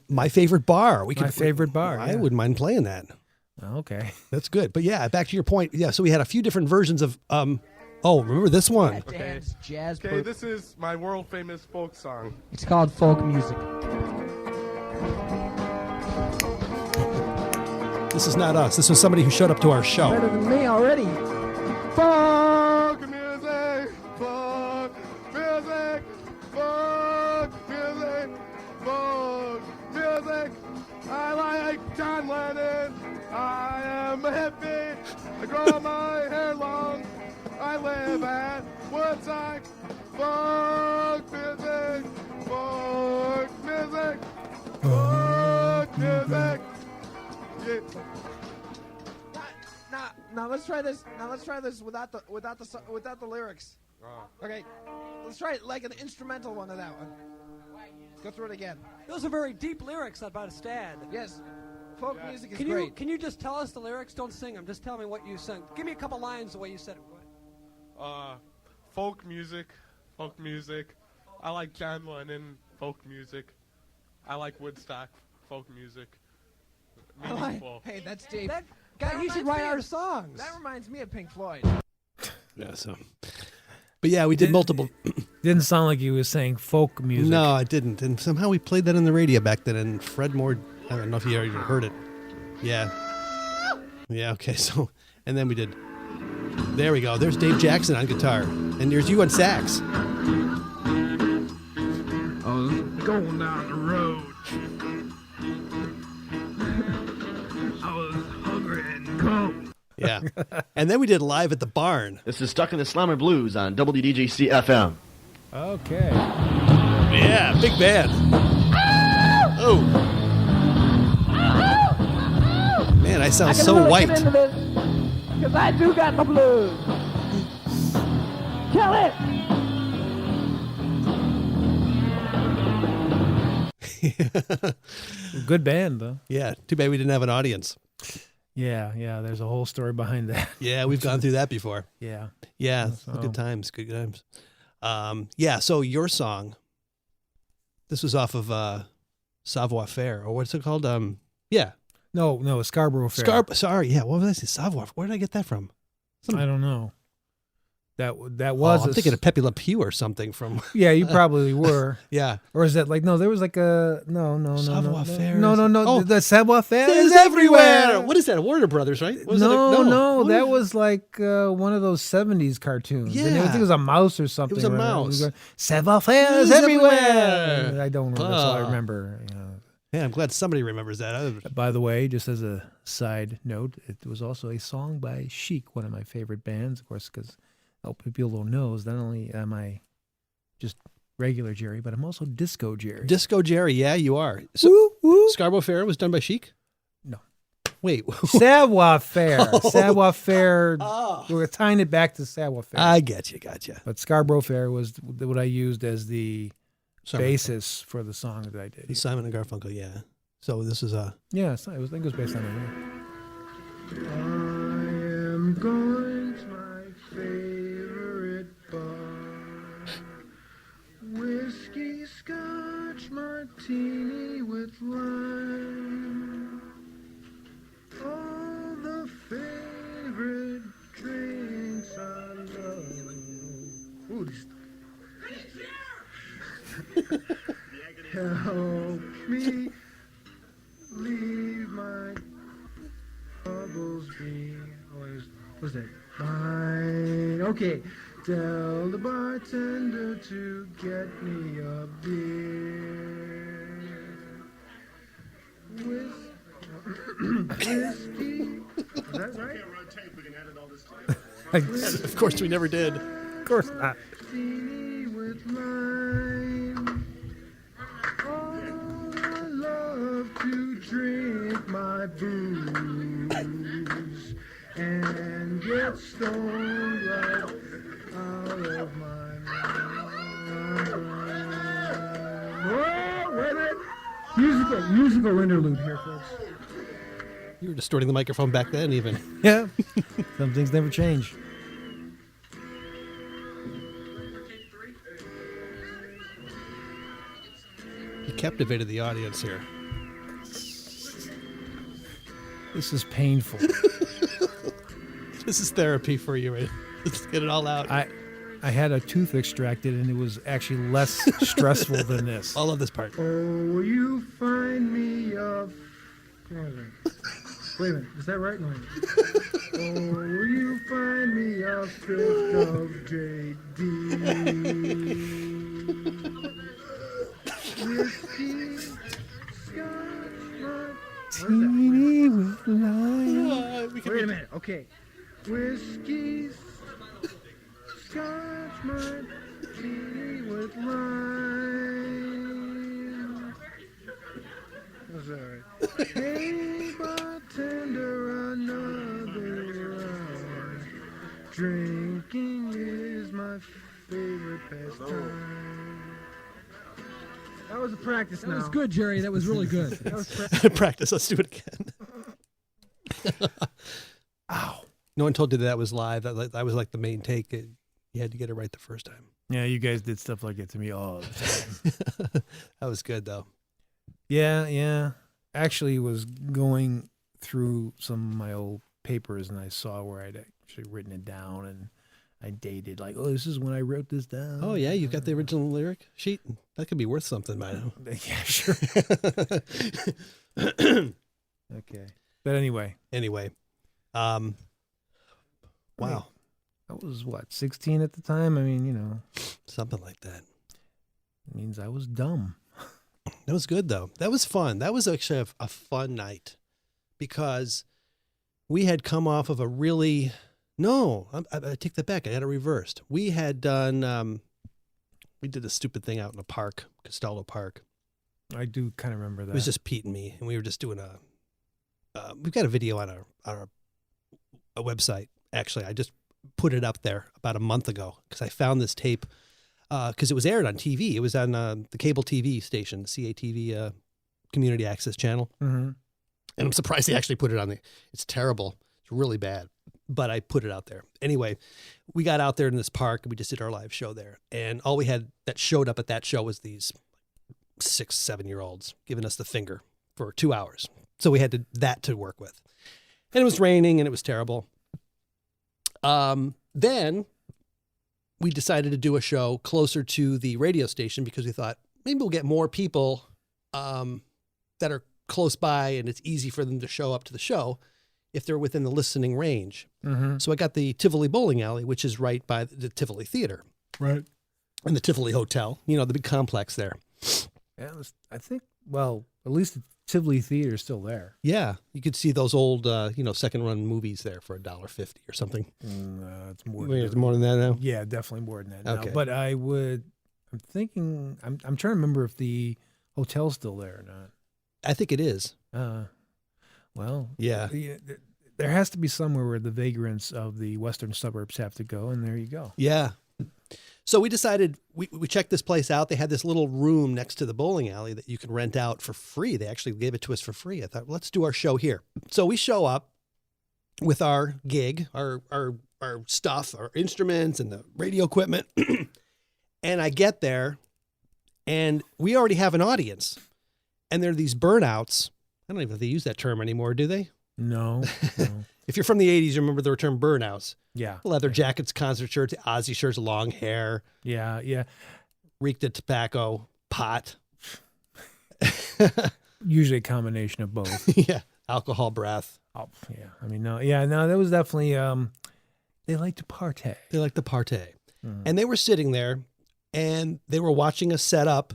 My favorite bar. My favorite bar. I wouldn't mind playing that. Okay. That's good. But yeah, back to your point. Yeah, so we had a few different versions of remember this one? Okay. Jazz. Okay, this is my world famous folk song. It's called folk music. This is not us. This was somebody who showed up to our show. Better than me already. Folk music, folk music, folk music, folk music. I like John Lennon. I am a hippie. I grow my hair long. I live at Woodstock. Folk music, folk music, folk music. Yeah. Now let's try this. Now let's try this without the lyrics. Okay, let's try it like an instrumental one of that one. Go through it again. Those are very deep lyrics, I'd understand. Yes, folk music is Can great. you just tell us the lyrics? Don't sing them. Just tell me what you sang. Give me a couple lines the way you said it. Folk music. I like John Lennon, folk music. I like Woodstock, folk music. Meaningful. Hey, that's Dave. That guy, he should write our songs. That reminds me of Pink Floyd. Yeah, so. But yeah, we did multiple. Didn't sound like you was saying folk music. No, I didn't. And somehow we played that on the radio back then. And Fred Moore, I don't know if you already heard it. Yeah. Yeah, okay. So, and then we did. There we go. There's Dave Jackson on guitar. And there's you on sax. I was going down the road. I was hungry and cold. Yeah. And then we did live at the barn. This is Stuck in the Slammer Blues on WDGC-FM. Okay. Yeah, big band. Oh. Man, I sound so white. Because I do got the blues. Kill it. Good band, though. Yeah, too bad we didn't have an audience. Yeah, there's a whole story behind that. Yeah, we've gone through that before. Yeah. Yeah, So- good times. Yeah, so your song, this was off of Savoir Faire, or what's it called? Yeah. No, Scarborough Fair. Sorry, yeah, what was I saying? Savoir. Where did I get that from? I don't know. That Oh, was. I'm thinking of Pepe Le Pew or something from. Yeah, you probably were. Yeah. Or is that like no? There was like a no. Savoir Faire. No. Oh. The Savoir Faire Is is everywhere. What is that? Warner Brothers, right? Was it No. What That was- was like one of those 70s cartoons. And I Yeah. think it was a mouse or something. It was a right? mouse. Going, Savoir Faire is Is everywhere. everywhere. I don't remember. That's all I remember. Yeah, I'm glad somebody remembers that. By the way, just as a side note, it was also a song by Chic, one of my favorite bands, of course, because people don't know is not only am I just regular Jerry, but I'm also Disco Jerry. Disco Jerry, yeah, you are. So, Scarborough Fair was done by Chic? No. Wait. Savoir-faire. Savoir-faire. We're tying it back to savoir-faire. I get you. Gotcha. But Scarborough Fair was what I used as the basis for the song that I did. Simon and Garfunkel, yeah. So this is a... Yeah, I think it was based on it. I am going to my favorite bar. Whiskey, scotch, martini with lime. All the favorite drinks I love. Ooh, help me leave my troubles be. What's that? Fine. Okay. Tell the bartender to get me a beer. Whiskey. Is that right? Of course, we never did. Of course not. With lime. Oh, I love to drink my booze and get stoned right out of my mind. Whoa, wait a minute. Musical interlude here, folks. You were distorting the microphone back then, even. Yeah. Some things never change. You captivated the audience here. This is painful. This is therapy for you, right? Let's get it all out. I had a tooth extracted, and it was actually less stressful than this. I love this part. Oh, you find me a... Wait a minute, is that right? No. Oh, you find me a fifth of JD. Whiskey, scotch, martini with lime. Wait a minute, okay. Whiskey, scotch, martini with lime. That's all right. Hey, bartender, another round. Drinking is my favorite pastime. That was a practice now. That was good, Jerry. That was really good. That was practice. Let's do it again. Ow. No one told you that was live. That was like the main take. You had to get it right the first time. Yeah, you guys did stuff like that to me all the time. That was good, though. Yeah. Actually, was going through some of my old papers, and I saw where I'd actually written it down, and I dated like, oh, this is when I wrote this down. Oh, yeah, you've got the original lyric sheet? That could be worth something by now. Yeah, sure. Okay. But anyway. Wow. I was, 16 at the time? I mean, Something like that. It means I was dumb. That was good, though. That was fun. That was actually a fun night because we had come off of a really... No, I take that back. I got it reversed. We had done... we did a stupid thing out in a park, Costello Park. I do kind of remember that. It was just Pete and me, and we were just doing we've got a video on our website. Actually, I just put it up there about a month ago because I found this tape because it was aired on TV. It was on the cable TV station, the CATV Community Access Channel. Mm-hmm. And I'm surprised they actually put it on it's terrible. It's really bad. But I put it out there. Anyway, we got out there in this park and we just did our live show there. And all we had that showed up at that show was these 6-7-year-olds giving us the finger for 2 hours. So we had that to work with. And it was raining and it was terrible. Then we decided to do a show closer to the radio station because we thought maybe we'll get more people that are close by and it's easy for them to show up to the show if they're within the listening range. Mm-hmm. So I got the Tivoli Bowling Alley, which is right by the Tivoli Theater. Right. And the Tivoli Hotel, the big complex there. Yeah, I think, at least the Tivoli Theater is still there. Yeah, you could see those old, second-run movies there for $1.50 or something. It's more. It's more than that now? Yeah, definitely more than that now. Okay. But I'm thinking, I'm trying to remember if the hotel's still there or not. I think it is. Well, Yeah. There has to be somewhere where the vagrants of the western suburbs have to go, and there you go. Yeah. So we decided, we checked this place out. They had this little room next to the bowling alley that you can rent out for free. They actually gave it to us for free. I thought, let's do our show here. So we show up with our gig, our stuff, our instruments and the radio equipment. And I get there and we already have an audience. And there are these burnouts. I don't even know if they use that term anymore, do they? No. If you're from the 80s, you remember the term burnouts. Yeah. Leather jackets, concert shirts, Ozzy shirts, long hair. Yeah. Reeked of tobacco, pot. Usually a combination of both. Yeah. Alcohol breath. Oh, yeah. I mean, no, that was definitely, they like to partay. They like to partay. Mhm. And they were sitting there and they were watching us set up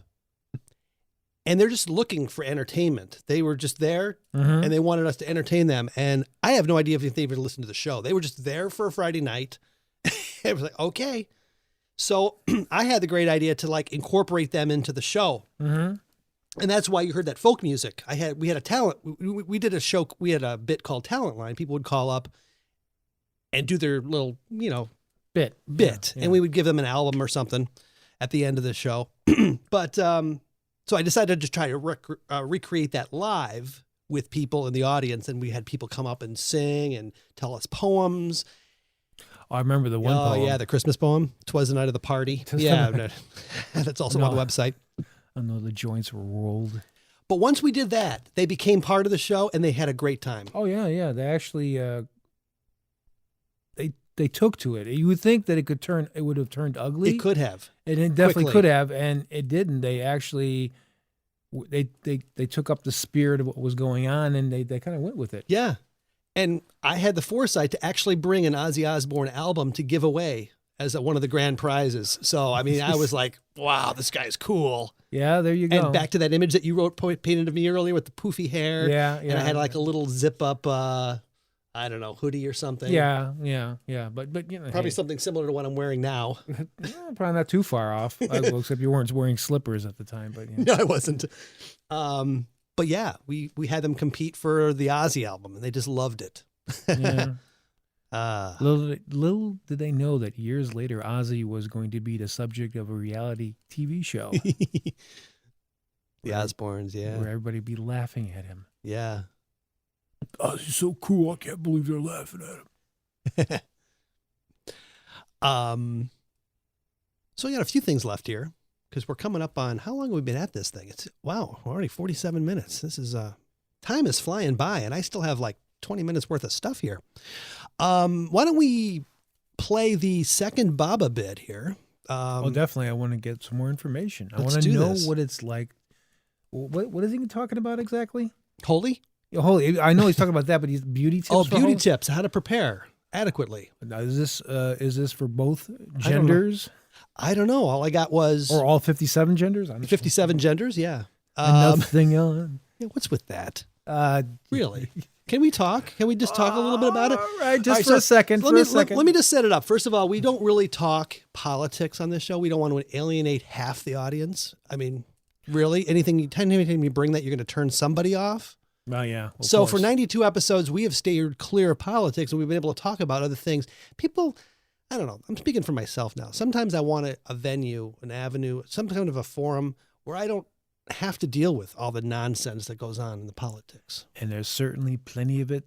and they're just looking for entertainment. They were just there Mhm. and they wanted us to entertain them. And I have no idea if they even listened to the show. They were just there for a Friday night. It was like, okay. So I had the great idea to like incorporate them into the show. Mm-hmm. And that's why you heard that folk music. We had a talent. We did a show. We had a bit called Talent Line. People would call up and do their little, bit. Yeah. And we would give them an album or something at the end of the show. But so I decided to try to recreate that live with people in the audience. And we had people come up and sing and tell us poems. Oh, I remember the one poem. Oh, yeah, the Christmas poem. 'Twas the night of the party. Yeah, that's also on the website. I know the joints were rolled. But once we did that, they became part of the show and they had a great time. Oh, yeah. They actually, they took to it. You would think that it would have turned ugly. It could have. And it definitely Quickly. could have, and it didn't. They actually, they took up the spirit of what was going on, and they kind of went with it. Yeah. And I had the foresight to actually bring an Ozzy Osbourne album to give away as one of the grand prizes. So, I mean, I was like, wow, this guy's cool. Yeah, there you go. And back to that image that you painted of me earlier with the poofy hair. Yeah. And I had like a little zip up, I don't know, hoodie or something. Yeah. But Probably something similar to what I'm wearing now. Probably not too far off. Well, except you weren't wearing slippers at the time. But No, I wasn't. But yeah, we had them compete for the Ozzy album, and they just loved it. Yeah. Little did they know that years later, Ozzy was going to be the subject of a reality TV show. The Osbournes, yeah. Where everybody be laughing at him. Yeah. Ozzy's so cool, I can't believe they're laughing at him. So we got a few things left here, because we're coming up on, how long have we been at this thing? We're already 47 minutes. This is, time is flying by, and I still have like 20 minutes worth of stuff here. Why don't we play the second Baba bit here? Definitely. I want to get some more information. I Let's want to do know this. what it's like. What is he talking about exactly? Holi? Yeah, Holi. I know he's talking about that, but he's beauty tips. Oh, for beauty Holi? tips, how to prepare adequately. Now, is this for both genders? I don't know. All I got was... Or all 57 genders? 57 genders, yeah. Nothing on. Yeah, what's with that? Really? Can we talk? Can we just talk a little bit about it? All right, for a second. Let me just set it up. First of all, we don't really talk politics on this show. We don't want to alienate half the audience. I mean, really? Anything you bring that, you're going to turn somebody off? Oh, yeah. So for 92 episodes, we have stayed clear of politics, and we've been able to talk about other things. People, I don't know. I'm speaking for myself now. Sometimes I want a venue, an avenue, some kind of a forum where I don't have to deal with all the nonsense that goes on in the politics. And there's certainly plenty of it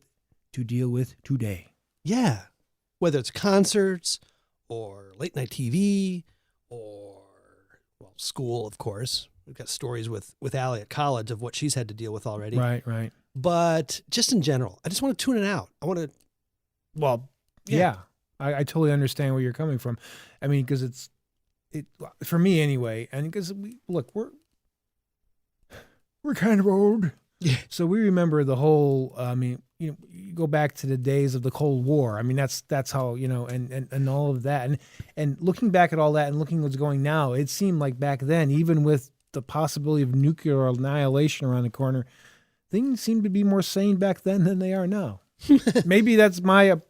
to deal with today. Yeah. Whether it's concerts or late night TV or, well, school, of course. We've got stories with Allie at college of what she's had to deal with already. Right. But just in general, I just want to tune it out. I want to. Well, yeah. I totally understand where you're coming from. I mean, because it for me anyway, and because we're kind of old. Yeah. So we remember the whole, you go back to the days of the Cold War. I mean, that's how, and all of that. And looking back at all that and looking what's going now, it seemed like back then, even with the possibility of nuclear annihilation around the corner, things seemed to be more sane back then than they are now. Maybe that's my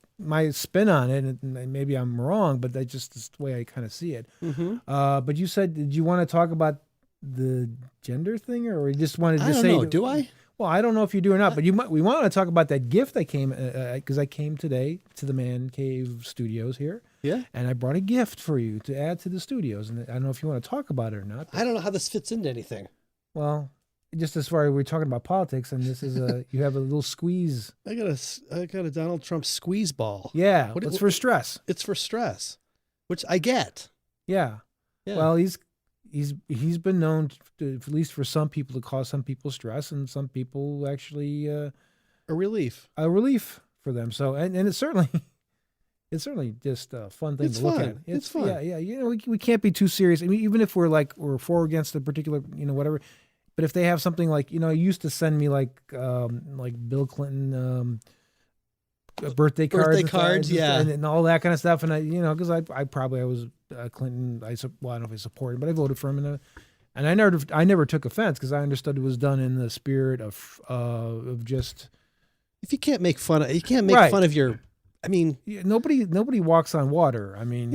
spin on it, and maybe I'm wrong, but that's just the way I kind of see it. Mm-hmm. But you said, did you want to talk about the gender thing, or you just wanted to I don't say? know. Do I? Well, I don't know if you do or not, but we want to talk about that gift I came, because I came today to the Man Cave Studios here. Yeah. And I brought a gift for you to add to the studios. And I don't know if you want to talk about it or not. I don't know how this fits into anything. Well, just as far as we're talking about politics, and this is you have a little squeeze. I got a Donald Trump squeeze ball. Yeah, it's for stress. It's for stress, which I get. Yeah. Well, he's been known to, at least for some people, to cause some people stress, and some people actually a relief for them. So, and it's certainly just a fun thing to look at. It's fun. Yeah. You know, we can't be too serious. I mean, even if we're for or against a particular, whatever. But if they have something like, he used to send me like Bill Clinton birthday cards, and all that kind of stuff. And I, because I was Clinton. I don't know if I supported him, but I voted for him, and I never took offense because I understood it was done in the spirit of just. If you can't make fun of, fun of your. I mean, nobody walks on water. I mean,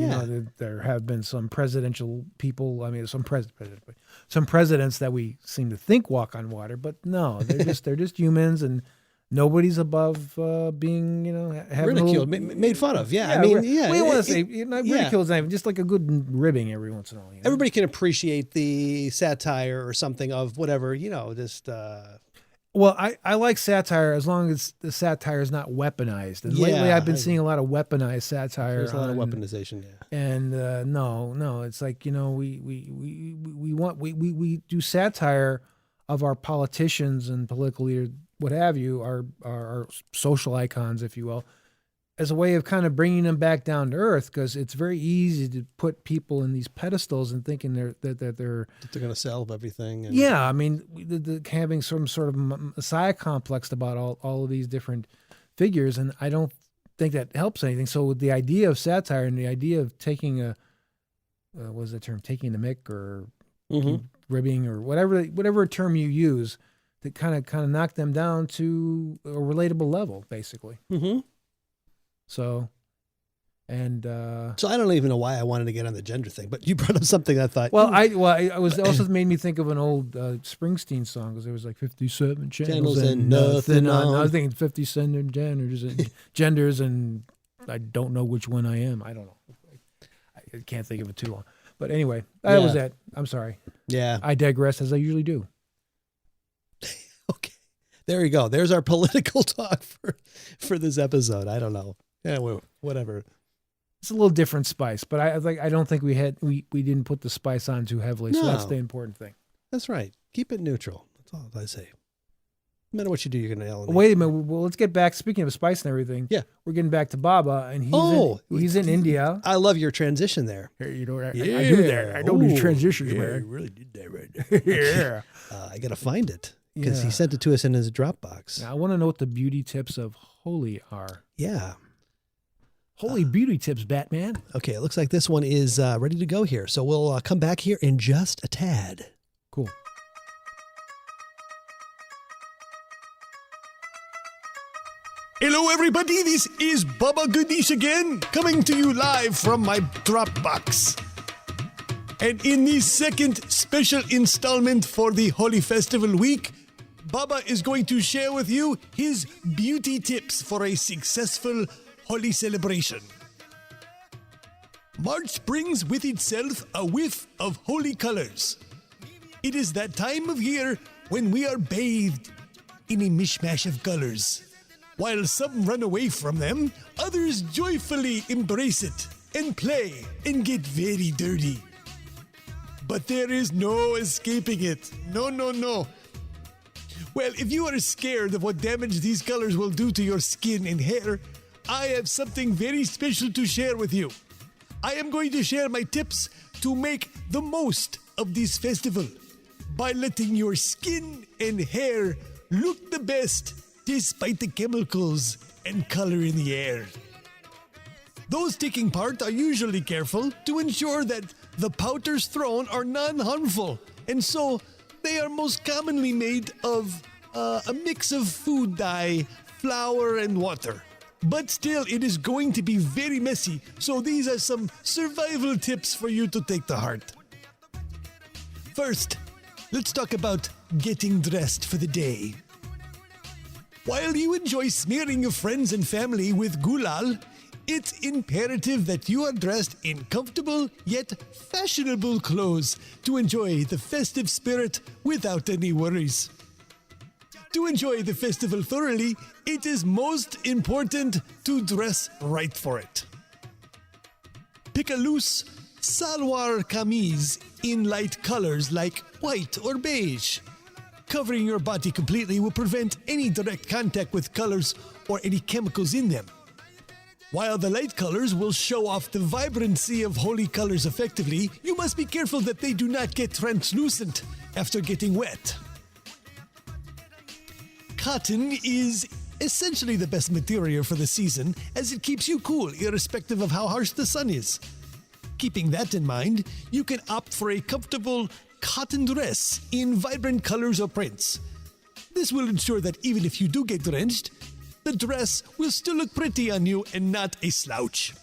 there have been some presidential people. I mean, some presidents that we seem to think walk on water, but no, they're just humans, and nobody's above being, having ridiculed, made fun of. Yeah, we want to say ridicule is not even, just like a good ribbing every once in a while. Everybody can appreciate the satire or something of whatever, just. Well, I like satire as long as the satire is not weaponized. And lately I've been seeing a lot of weaponized satire. There's a lot of weaponization, And no, it's like, we do satire of our politicians and political leaders, what have you, our social icons, if you will, as a way of kind of bringing them back down to earth, because it's very easy to put people in these pedestals and thinking they're going to sell everything. And... Yeah, I mean, having some sort of messiah complex about all of these different figures, and I don't think that helps anything. So the idea of satire and the idea of taking what is the term, taking the mick or ribbing or whatever term you use, to kind of knock them down to a relatable level, basically. Mm-hmm. So I don't even know why I wanted to get on the gender thing, but you brought up something I thought. Well, I was also made me think of an old Springsteen song, because there was like 57 channels and nothing on. I was thinking 57 genders, and I don't know which one I am. I don't know. I can't think of it too long. But anyway, that was it. I'm sorry. Yeah, I digress, as I usually do. Okay, there you go. There's our political talk for this episode. I don't know. Yeah, whatever. It's a little different spice, but I don't think we didn't put the spice on too heavily. So that's the important thing. That's right. Keep it neutral. That's all I say. No matter what you do, you're going to elevate. Wait a minute. Well, let's get back. Speaking of spice and everything, we're getting back to Baba, and he's in India. I love your transition there. I do that. I know these transitions, man. You really did that right there. I got to find it, because he sent it to us in his Dropbox. Now, I want to know what the beauty tips of Holi are. Yeah. Holy beauty tips, Batman. Okay, it looks like this one is ready to go here. So we'll come back here in just a tad. Cool. Hello, everybody. This is Bubba Goodish again, coming to you live from my Dropbox. And in the second special installment for the Holi Festival week, Bubba is going to share with you his beauty tips for a successful Holi celebration. March brings with itself a whiff of holy colors. It is that time of year when we are bathed in a mishmash of colors. While some run away from them, others joyfully embrace it and play and get very dirty. But there is no escaping it. No. Well, if you are scared of what damage these colors will do to your skin and hair, I have something very special to share with you. I am going to share my tips to make the most of this festival by letting your skin and hair look the best despite the chemicals and color in the air. Those taking part are usually careful to ensure that the powders thrown are non-harmful, and so they are most commonly made of a mix of food dye, flour, and water. But still, it is going to be very messy, so these are some survival tips for you to take to heart. First, let's talk about getting dressed for the day. While you enjoy smearing your friends and family with gulal, it's imperative that you are dressed in comfortable yet fashionable clothes to enjoy the festive spirit without any worries. To enjoy the festival thoroughly, it is most important to dress right for it. Pick a loose salwar kameez in light colors like white or beige. Covering your body completely will prevent any direct contact with colors or any chemicals in them. While the light colors will show off the vibrancy of holy colors effectively, you must be careful that they do not get translucent after getting wet. Cotton is essentially the best material for the season as it keeps you cool irrespective of how harsh the sun is. Keeping that in mind, you can opt for a comfortable cotton dress in vibrant colors or prints. This will ensure that even if you do get drenched, the dress will still look pretty on you and not a slouch.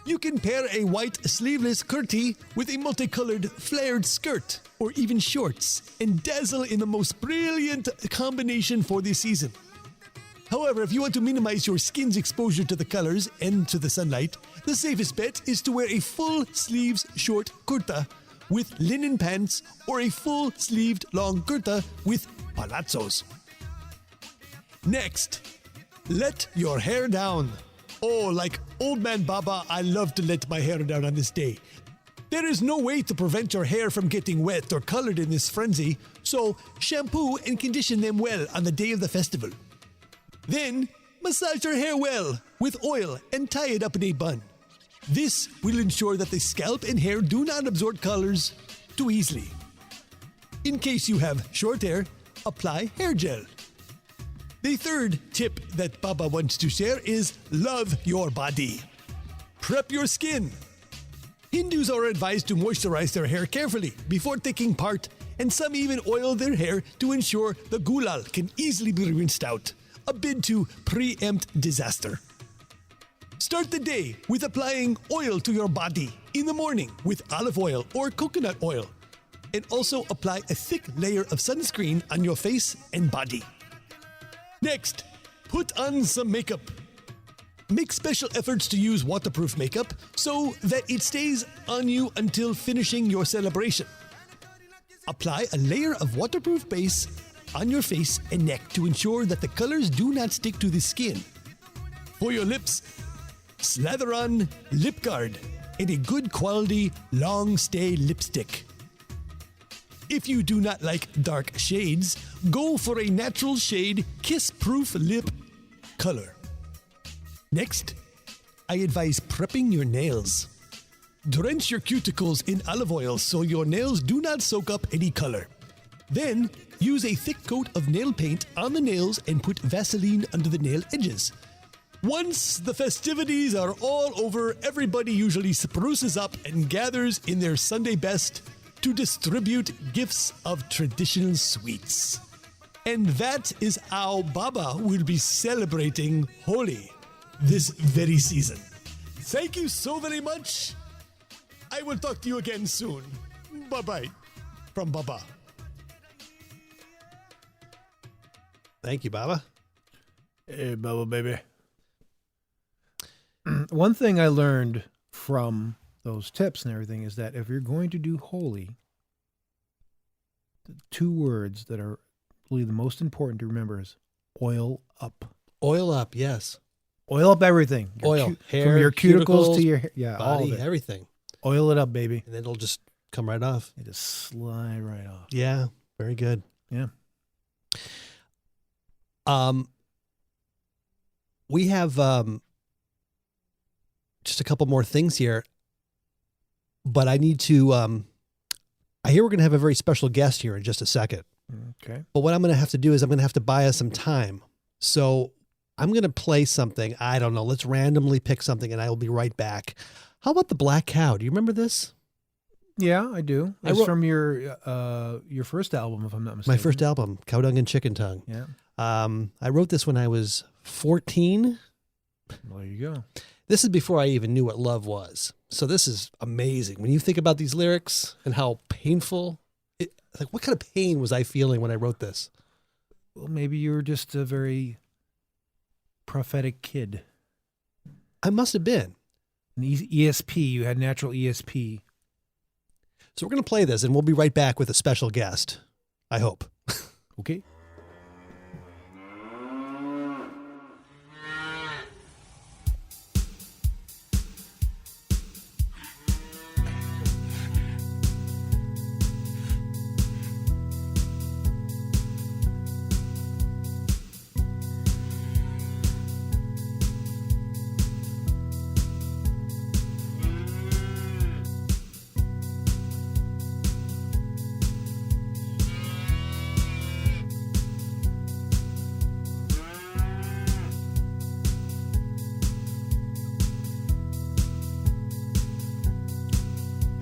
You can pair a white sleeveless kurti with a multicolored flared skirt or even shorts and dazzle in the most brilliant combination for the season. However, if you want to minimize your skin's exposure to the colors and to the sunlight, the safest bet is to wear a full sleeves short kurta with linen pants or a full sleeved long kurta with palazzos. Next, let your hair down. Oh, like old man Baba, I love to let my hair down on this day. There is no way to prevent your hair from getting wet or colored in this frenzy, so shampoo and condition them well on the day of the festival. Then, massage your hair well with oil and tie it up in a bun. This will ensure that the scalp and hair do not absorb colors too easily. In case you have short hair, apply hair gel. The third tip that Baba wants to share is love your body. Prep your skin. Hindus are advised to moisturize their hair carefully before taking part, and some even oil their hair to ensure the gulal can easily be rinsed out, a bid to preempt disaster. Start the day with applying oil to your body in the morning with olive oil or coconut oil, and also apply a thick layer of sunscreen on your face and body. Next, put on some makeup. Make special efforts to use waterproof makeup so that it stays on you until finishing your celebration. Apply a layer of waterproof base on your face and neck to ensure that the colors do not stick to the skin. For your lips, slather on Lip Guard and a good quality long stay lipstick. If you do not like dark shades, go for a natural shade kiss-proof lip color. Next, I advise prepping your nails. Drench your cuticles in olive oil so your nails do not soak up any color. Then, use a thick coat of nail paint on the nails and put Vaseline under the nail edges. Once the festivities are all over, everybody usually spruces up and gathers in their Sunday best to distribute gifts of traditional sweets. And that is how Baba will be celebrating Holi this very season. Thank you so very much. I will talk to you again soon. Bye-bye from Baba. Thank you, Baba. Hey, Baba, baby. One thing I learned from those tips and everything is that if you're going to do Holi, the two words that are really the most important to remember is oil up. Oil up, yes. Oil up everything. Oil, hair, from your cuticles to your hair, body, all of it. everything. Oil it up, baby. And then it'll just come right off. It just slide right off. Yeah, very good. Yeah. We have just a couple more things here, but I need to, I hear we're going to have a very special guest here in just a second. Okay. But what I'm going to have to do is I'm going to have to buy us some time. So I'm going to play something. I don't know. Let's randomly pick something and I will be right back. How about the Black Cow? Do you remember this? Yeah, I do. It's from your first album, if I'm not mistaken. My first album, Cow Dung and Chicken Tongue. Yeah. I wrote this when I was 14. Well, there you go. This is before I even knew what love was. So this is amazing. When you think about these lyrics and how painful, like what kind of pain was I feeling when I wrote this? Well, maybe you were just a very prophetic kid. I must have been. An ESP. You had natural ESP. So we're going to play this, and we'll be right back with a special guest. I hope. Okay.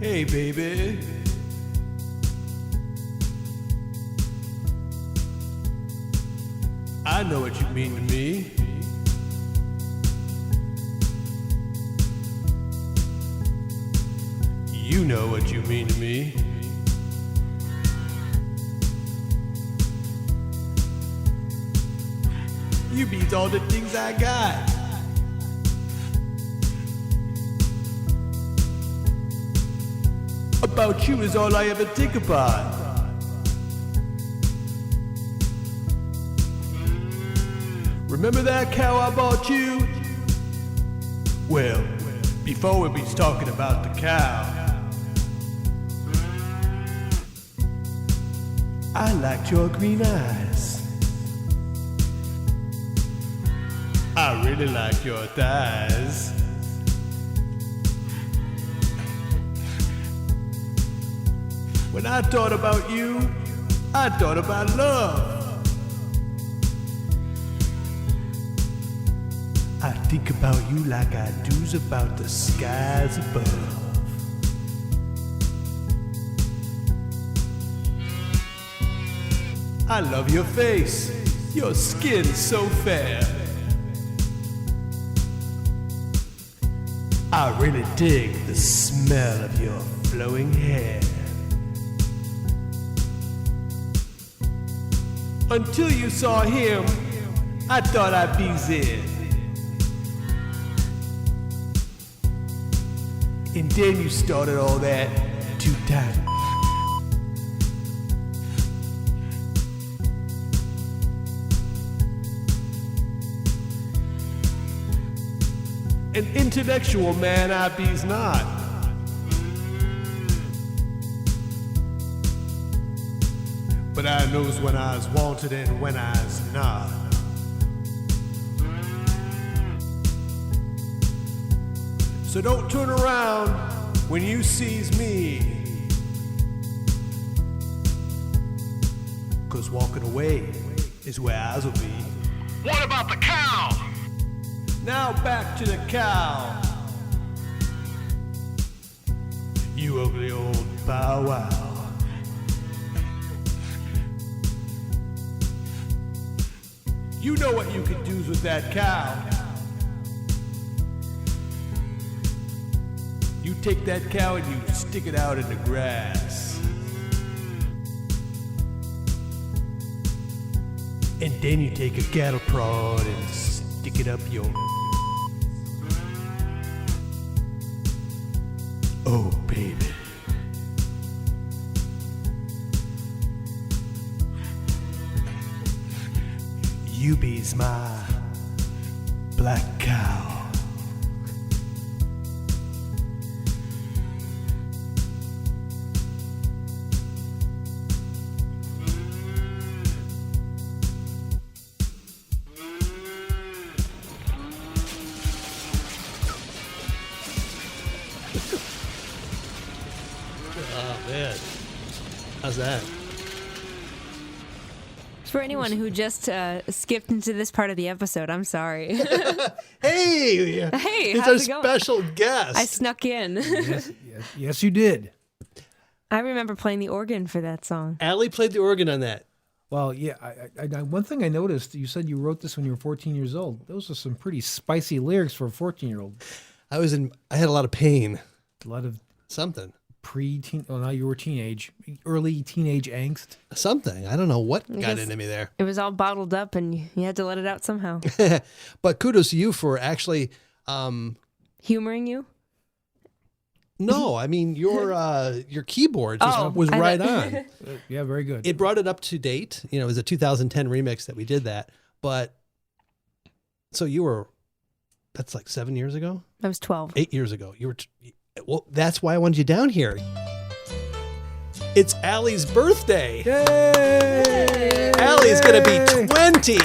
Hey, baby. I know what you mean to me. You know what you mean to me. You beat all the things I got. About you is all I ever think about. Remember that cow I bought you? Well, before we be talking about the cow, I liked your green eyes. I really like your thighs. When I thought about you, I thought about love. I think about you like I do's about the skies above. I love your face, your skin's so fair. I really dig the smell of your flowing hair. Until you saw him, I thought I'd be Zen. And then you started all that 2 times. An intellectual man I be's not. But I knows when I's wanted and when I's not. So don't turn around when you sees me, 'cause walking away is where I's will be. What about the cow? Now back to the cow. You ugly old bow wow. You know what you can do with that cow. You take that cow and you stick it out in the grass. And then you take a cattle prod and stick it up your... Oh, baby. You be's my black cow. Oh, man. How's that? For anyone who just skipped into this part of the episode, I'm sorry. Hey! Hey, it's how's our it going? special guest. I snuck in. Yes, you did. I remember playing the organ for that song. Allie played the organ on that. Well, yeah. I one thing I noticed, you said you wrote this when you were 14 years old. Those are some pretty spicy lyrics for a 14-year-old. I had a lot of pain. A lot of something. pre-teen. Well, now you were early teenage angst. Something. I don't know what I got guess into me there. It was all bottled up, and you had to let it out somehow. But kudos to you for actually Humoring you? No, I mean your keyboard was right on. Yeah, very good. It brought it up to date. You know, it was a 2010 remix that we did that. But so that's like 7 years ago? I was 12. 8 years ago. Well, that's why I wanted you down here. It's Allie's birthday. Yay! Allie's going to be 20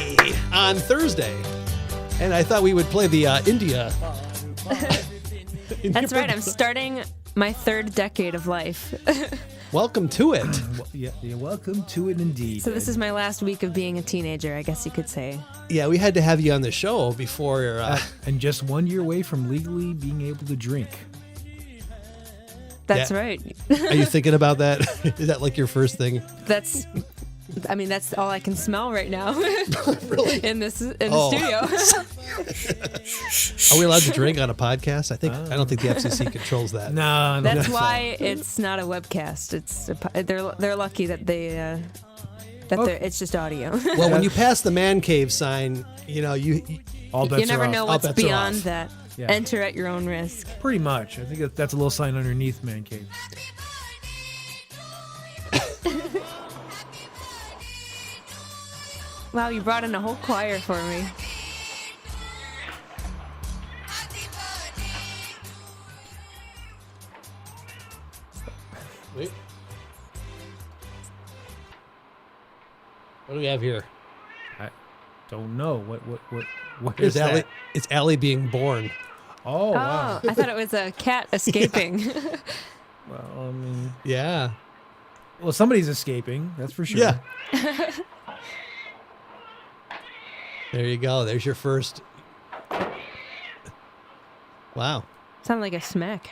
on Thursday. And I thought we would play the India. That's right. I'm starting my third decade of life. Welcome to it. Yeah, welcome to it indeed. So this is my last week of being a teenager, I guess you could say. Yeah, we had to have you on the show before. And just 1 year away from legally being able to drink. That's right. Are you thinking about that? Is that like your first thing? That's all I can smell right now. Really? In the studio. Are we allowed to drink on a podcast? I don't think the FCC controls that. No. That's why it's not a webcast. They're lucky that it's just audio. Well, when you pass the man cave sign, you never know what's beyond that. Yeah. Enter at your own risk. Pretty much. I think that's a little sign underneath man cave. Wow, you brought in a whole choir for me. Wait. What do we have here? I don't know. What is is Allie? that? It's Allie being born. Oh, wow. I thought it was a cat escaping. Well, I mean... Yeah. Well, somebody's escaping, that's for sure. Yeah. There you go. There's your first. Wow. Sound like a smack.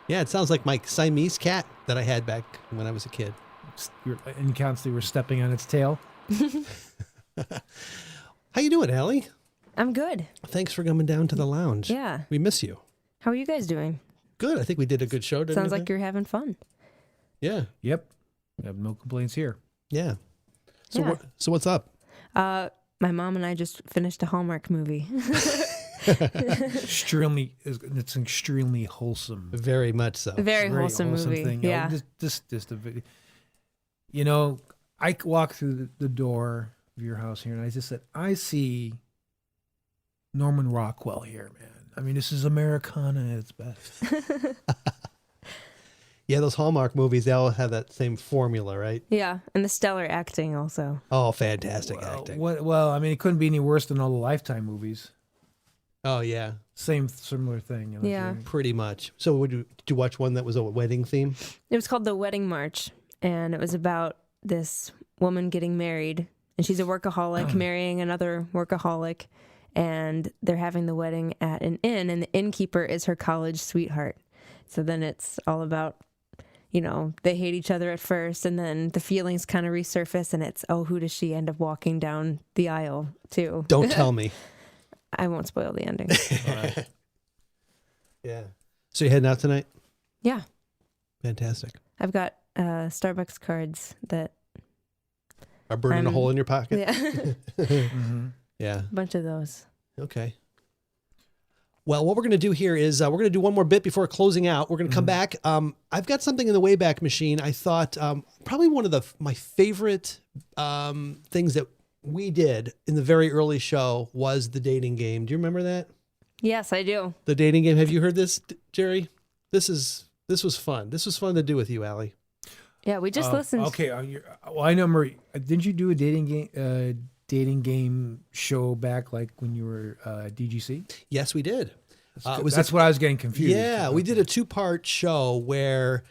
Yeah, it sounds like my Siamese cat that I had back when I was a kid. And constantly were stepping on its tail. How you doing, Allie? I'm good. Thanks for coming down to the lounge. Yeah. We miss you. How are you guys doing? Good. I think we did a good show, didn't we? Sounds like you're having fun. Yeah. Yep. I have no complaints here. Yeah. So Yeah. So what's up? My mom and I just finished a Hallmark movie. It's extremely wholesome. Very much so. Very wholesome movie. Thing. Yeah. Just a video. I walk through the door of your house here, and I just said, I see Norman Rockwell here, man. I mean, this is Americana at its best. Yeah, those Hallmark movies, they all have that same formula, right? Yeah, and the stellar acting also. Oh, fantastic acting. Well, I mean, it couldn't be any worse than all the Lifetime movies. Oh, yeah. Similar thing. Yeah. Pretty much. So did you watch one that was a wedding theme? It was called The Wedding March, and it was about this woman getting married, and she's a workaholic marrying another workaholic, and they're having the wedding at an inn, and the innkeeper is her college sweetheart. So then it's all about, they hate each other at first, and then the feelings kind of resurface, and it's, who does she end up walking down the aisle to? Don't tell me. I won't spoil the ending. Yeah. So you heading out tonight? Yeah. Fantastic. I've got Starbucks cards that are burning a hole in your pocket? Yeah. Mm-hmm. Yeah. A bunch of those. Okay. Well, what we're going to do here is we're going to do one more bit before closing out. We're going to come back. I've got something in the Wayback Machine. I thought probably one of my favorite things that we did in the very early show was the dating game. Do you remember that? Yes, I do. The dating game. Have you heard this, Jerry? This was fun. This was fun to do with you, Allie. Yeah, we just listened. Okay. I know, didn't you do a dating game show back like when you were DGC? Yes, we did. That's what I was getting confused. Yeah, we did a 2-part show where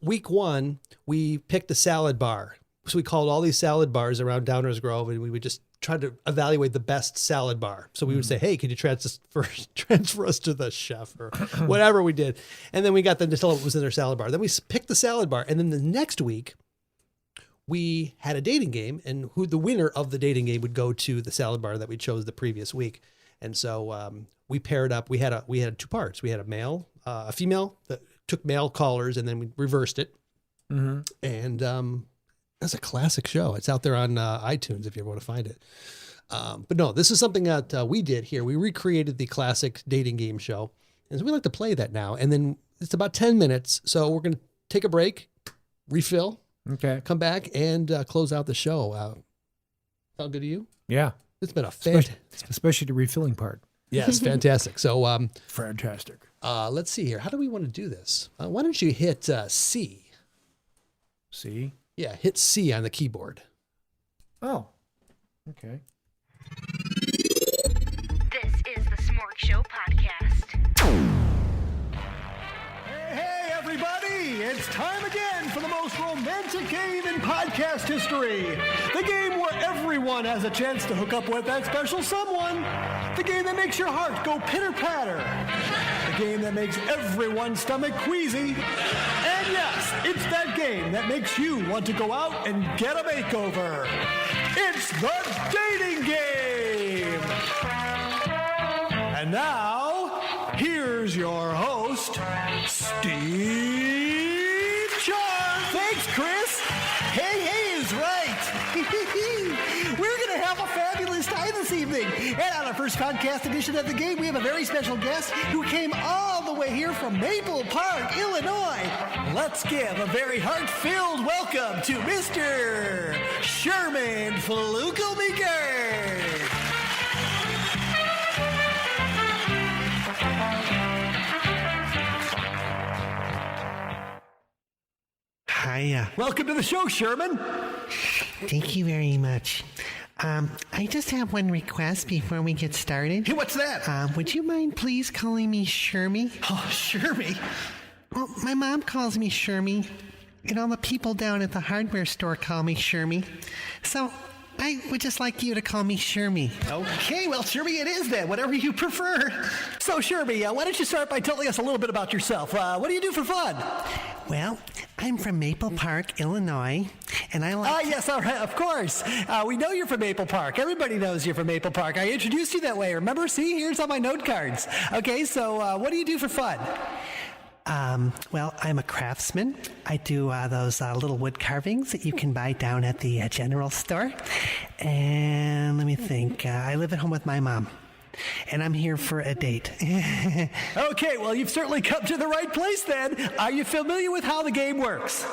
week 1 we picked a salad bar. So we called all these salad bars around Downers Grove, and we would just try to evaluate the best salad bar. So we would say, hey, could you transfer us to the chef or whatever we did? And then we got them to tell what was in their salad bar. Then we picked the salad bar. And then the next week, we had a dating game, and the winner of the dating game would go to the salad bar that we chose the previous week. And so we paired up. We had two parts. We had a female that took male callers, and then we reversed it. Mm-hmm. And that's a classic show. It's out there on iTunes if you ever want to find it. But no, this is something that we did here. We recreated the classic dating game show, and so we like to play that now. And then it's about 10 minutes, so we're going to take a break, refill, come back, and close out the show. Sound good to you? Yeah. It's been a especially the refilling part. Yes, fantastic. So, fantastic. Let's see here. How do we want to do this? Why don't you hit C? C? Yeah, hit C on the keyboard. Oh, okay. This is the Smorg Show Podcast. Hey, everybody! It's time again for the most romantic game in podcast history. The game where everyone has a chance to hook up with that special someone. The game that makes your heart go pitter-patter. The game that makes everyone's stomach queasy. And yes, it's that game that makes you want to go out and get a makeover. It's the dating game. And now, here's your host, Steve Charm. Thanks, Chris. Hey is right. We're going to have a fabulous time this evening. And on our first podcast edition of the game, we have a very special guest who came all the way here from Maple Park, Illinois. Let's give a very heart-filled welcome to Mr. Sherman Flukelmaker. Hiya. Welcome to the show, Sherman. Thank you very much. I just have one request before we get started. Hey, what's that? Would you mind please calling me Shermy? Oh, Shermy? Well, my mom calls me Shermy, and all the people down at the hardware store call me Shermy. So I would just like you to call me Shermy. Okay, well, Shermy it is then, whatever you prefer. So, Shermy, why don't you start by telling us a little bit about yourself? What do you do for fun? Well, I'm from Maple Park, Illinois, and I like... yes, all right, of course. We know you're from Maple Park. Everybody knows you're from Maple Park. I introduced you that way, remember? See, here's on my note cards. Okay, so what do you do for fun? Well, I'm a craftsman. I do those little wood carvings that you can buy down at the general store. And let me think. I live at home with my mom. And I'm here for a date. Okay, well, you've certainly come to the right place then. Are you familiar with how the game works?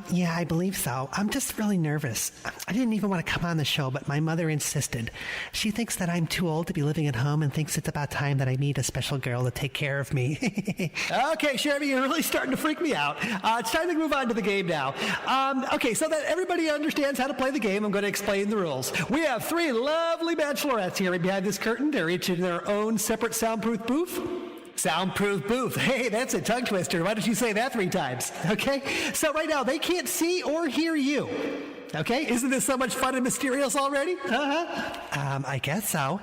Yeah, I believe so. I'm just really nervous. I didn't even want to come on the show, but my mother insisted. She thinks that I'm too old to be living at home and thinks it's about time that I meet a special girl to take care of me. Okay, Sherry, you're really starting to freak me out. It's time to move on to the game now. Okay, so that everybody understands how to play the game, I'm going to explain the rules. We have 3 lovely bachelorettes here behind this curtain. They're each in their own separate soundproof booth. Soundproof booth. Hey, that's a tongue twister. Why don't you say that 3 times? Okay? So right now, they can't see or hear you. Okay? Isn't this so much fun and mysterious already? I guess so.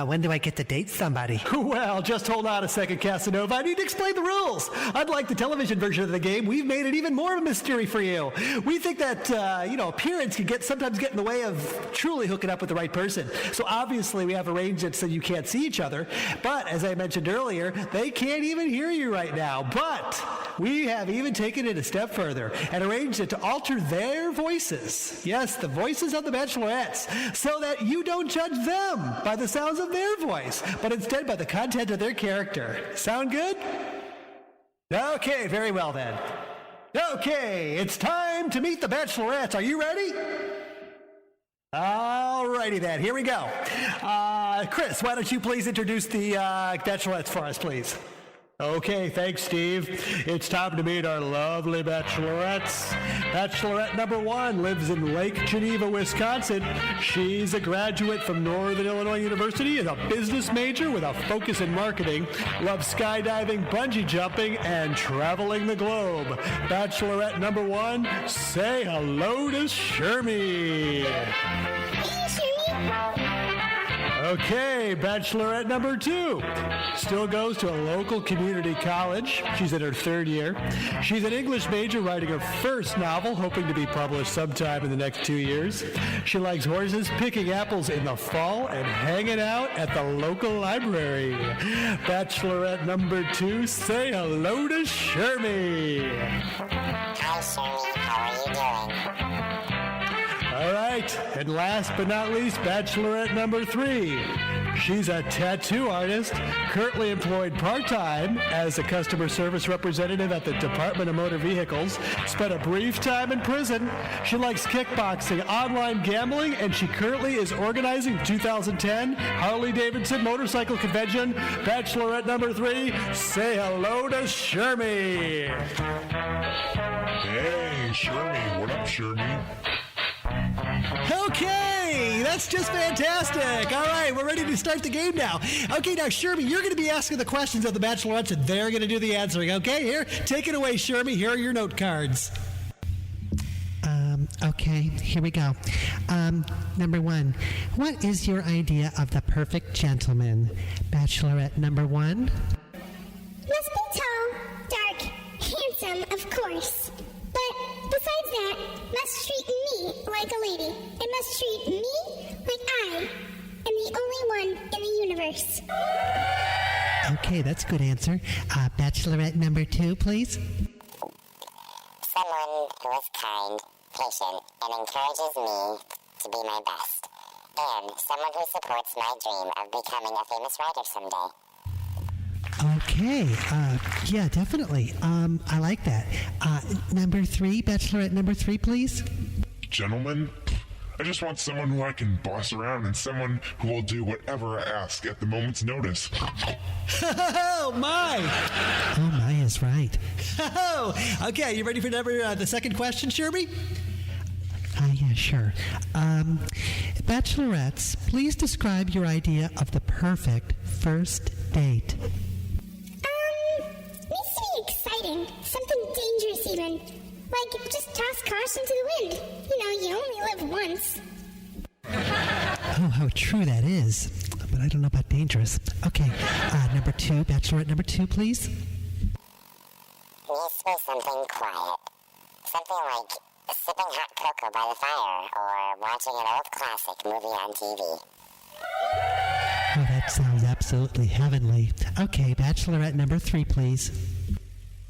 When do I get to date somebody? Well, just hold on a second, Casanova. I need to explain the rules. Unlike the television version of the game, we've made it even more of a mystery for you. We think that, appearance can sometimes get in the way of truly hooking up with the right person. So obviously, we have arranged it so you can't see each other. But as I mentioned earlier, they can't even hear you right now. But we have even taken it a step further and arranged it to alter their voices. Yes, the voices of the bachelorettes, so that you don't judge them by the sounds of their voice, but instead by the content of their character. Sound good? Okay, very well then. Okay, it's time to meet the bachelorettes. Are you ready? Alrighty then, here we go. Chris, why don't you please introduce the bachelorettes for us, please? Okay, thanks, Steve. It's time to meet our lovely bachelorettes. Bachelorette number 1 lives in Lake Geneva, Wisconsin. She's a graduate from Northern Illinois University, is a business major with a focus in marketing, loves skydiving, bungee jumping, and traveling the globe. Bachelorette number 1, say hello to Shermy. Hey, Shermy. Okay, bachelorette number 2. Still goes to a local community college. She's in her 3rd year. She's an English major writing her first novel, hoping to be published sometime in the next 2 years. She likes horses, picking apples in the fall, and hanging out at the local library. Bachelorette number 2, say hello to Shermy. Hi, Shermy. How are you doing? All right, and last but not least, bachelorette number 3. She's a tattoo artist, currently employed part-time as a customer service representative at the Department of Motor Vehicles, spent a brief time in prison. She likes kickboxing, online gambling, and she currently is organizing the 2010 Harley-Davidson Motorcycle Convention. Bachelorette number 3, say hello to Shermy. Hey, Shermy. What up, Shermy? Okay, that's just fantastic. All right, we're ready to start the game now. Okay, now, Shermy, you're going to be asking the questions of the bachelorettes, and they're going to do the answering. Okay, here, take it away, Shermy. Here are your note cards. Okay, here we go. Number 1, what is your idea of the perfect gentleman? Bachelorette number 1. Must be tall, dark, handsome, of course. But besides that, must treat me like a lady. And must treat me like I am the only one in the universe. Okay, that's a good answer. Bachelorette number 2, please. Someone who is kind, patient, and encourages me to be my best. And someone who supports my dream of becoming a famous writer someday. Okay, yeah, definitely. I like that. Number 3, bachelorette number 3, please. Gentlemen, I just want someone who I can boss around and someone who will do whatever I ask at the moment's notice. Oh, my. Oh, my is right. Okay, you ready for the second question, Shermy? Yeah, sure. Bachelorettes, please describe your idea of the perfect first date. Needs to be exciting. Something dangerous even. Like, just toss caution to the wind. You know, you only live once. Oh, how true that is. But I don't know about dangerous. Okay, number 2, bachelorette number 2, please. Needs to be something quiet. Something like sipping hot cocoa by the fire or watching an old classic movie on TV. Oh, that sounds absolutely heavenly. Okay, bachelorette number 3, please.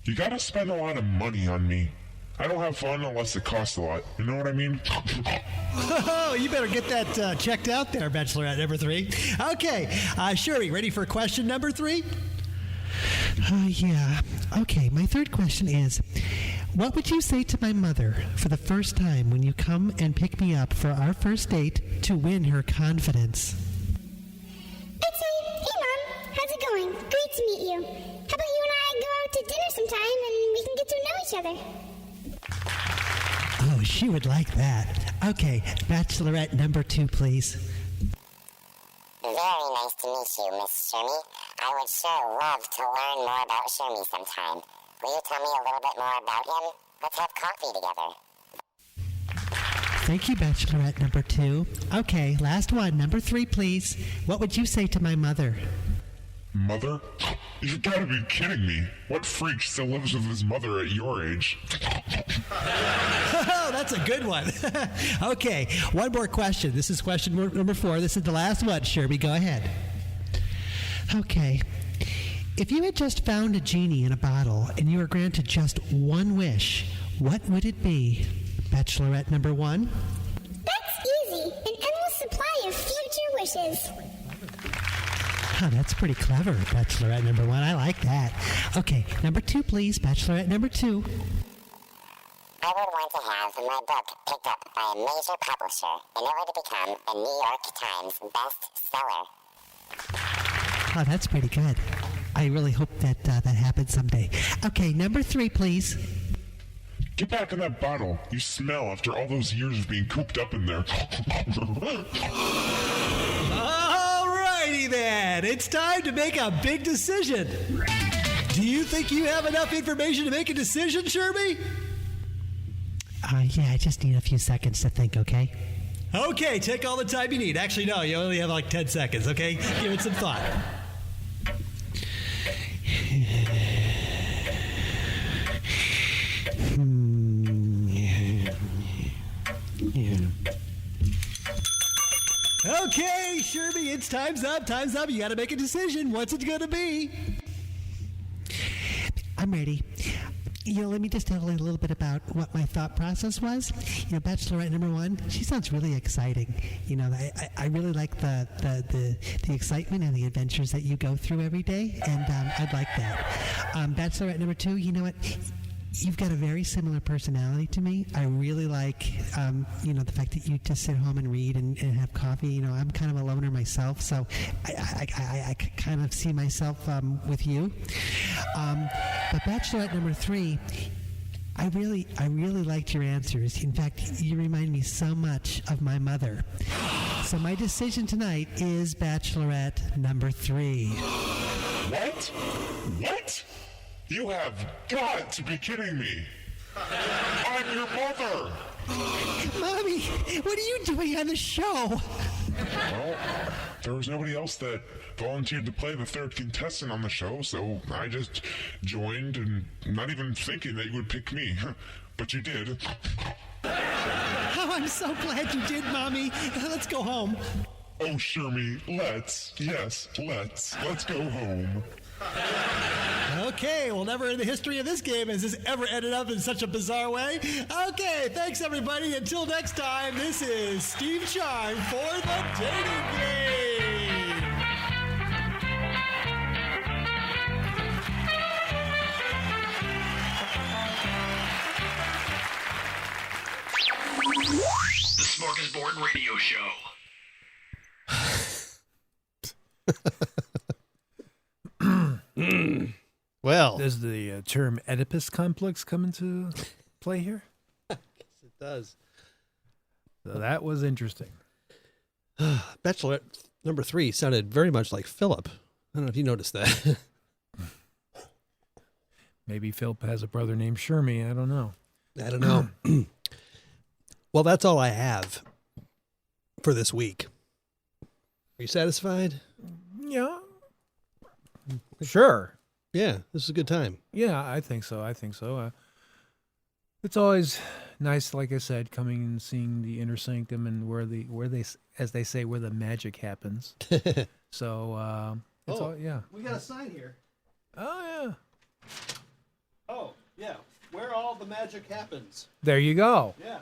You gotta spend a lot of money on me. I don't have fun unless it costs a lot. You know what I mean? Oh, you better get that checked out there, bachelorette number 3. Okay, Sherry, ready for question number 3? Yeah. Okay, my third question is, what would you say to my mother for the first time when you come and pick me up for our first date to win her confidence? I'd say, hey Mom, how's it going? Great to meet you. How about you and I go out to dinner sometime and we can get to know each other? Oh, she would like that. Okay, bachelorette number 2, please. Very nice to meet you, Miss Shermy. I would sure love to learn more about Shermy sometime. Will you tell me a little bit more about him? Let's have coffee together. Thank you, bachelorette number 2. Okay, last one, number 3, please. What would you say to my mother? Mother? You've gotta be kidding me. What freak still lives with his mother at your age? Oh, that's a good one. Okay, one more question. This is question number 4. This is the last one, Sherby. Go ahead. Okay. If you had just found a genie in a bottle and you were granted just one wish, what would it be? Bachelorette number 1? That's easy. An endless supply of future wishes. Oh, that's pretty clever, bachelorette number 1. I like that. Okay, number 2, please. Bachelorette number 2. I would want to have my book picked up by a major publisher in order to become a New York Times bestseller. Oh, that's pretty good. I really hope that that happens someday. Okay, number 3, please. Get back in that bottle. You smell after all those years of being cooped up in there. Alrighty then. It's time to make a big decision. Do you think you have enough information to make a decision, Sherby? Yeah, I just need a few seconds to think, okay? Okay, take all the time you need. Actually, no, you only have like 10 seconds, okay? Give it some thought. Okay, Sherby, it's time's up. Time's up. You got to make a decision. What's it going to be? I'm ready. Let me just tell you a little bit about what my thought process was. Bachelorette number 1, she sounds really exciting. I really like the excitement and the adventures that you go through every day, and I'd like that. Bachelorette number 2, you know what? You've got a very similar personality to me. I really like, the fact that you just sit home and read and have coffee. I'm kind of a loner myself, so I kind of see myself with you. But Bachelorette number 3, I really liked your answers. In fact, you remind me so much of my mother. So my decision tonight is Bachelorette number 3. What? What? You have got to be kidding me. I'm your mother. Mommy, what are you doing on the show? Well, there was nobody else that volunteered to play the third contestant on the show, so I just joined and not even thinking that you would pick me. But you did. Oh, I'm so glad you did, Mommy. Let's go home. Oh, Shermy, let's. Yes, let's. Let's go home. Okay, well, never in the history of this game has this ever ended up in such a bizarre way. Okay, thanks, everybody. Until next time, this is Steve Charm for the Dating Game. The Smorgasbord Radio Show. Well, does the term Oedipus complex come into play here? I guess it does. So that was interesting. Bachelorette number 3 sounded very much like Philip. I don't know if you noticed that. Maybe Philip has a brother named Shermy. I don't know. Well, that's all I have for this week. Are you satisfied? Yeah. Sure. Yeah, this is a good time. Yeah, I think so. It's always nice, like I said, coming and seeing the inner sanctum and where they, as they say, where the magic happens. So, it's all, yeah. We got a sign here. Oh, yeah. Oh, yeah. Where all the magic happens. There you go. Yeah.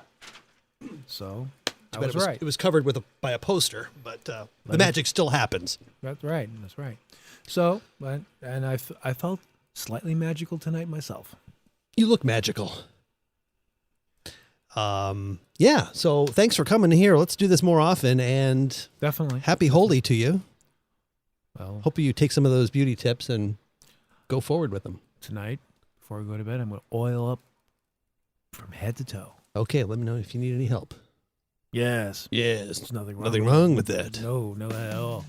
So, I was right. It was covered by a poster, but the magic still happens. That's right. So, and I felt slightly magical tonight myself. You look magical. Yeah, so thanks for coming here. Let's do this more often, and definitely happy Holi to you. Well, hope you take some of those beauty tips and go forward with them. Tonight, before I go to bed, I'm going to oil up from head to toe. Okay, let me know if you need any help. Yes. There's nothing wrong with that. No, not at all.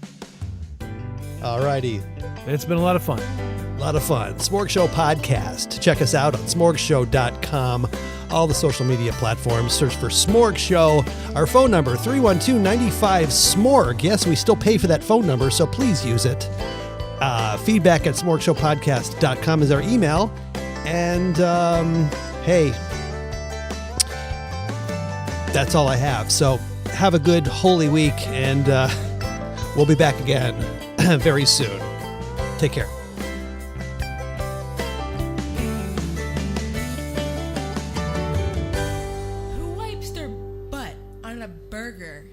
All righty. It's been a lot of fun. Smorg Show Podcast. Check us out on smorgshow.com. All the social media platforms. Search for Smorg Show. Our phone number, 312-95-SMORG. Yes, we still pay for that phone number, so please use it. Feedback at smorgshowpodcast.com is our email. And, hey, that's all I have. So have a good Holy Week, and we'll be back again very soon. Take care. Who wipes their butt on a burger?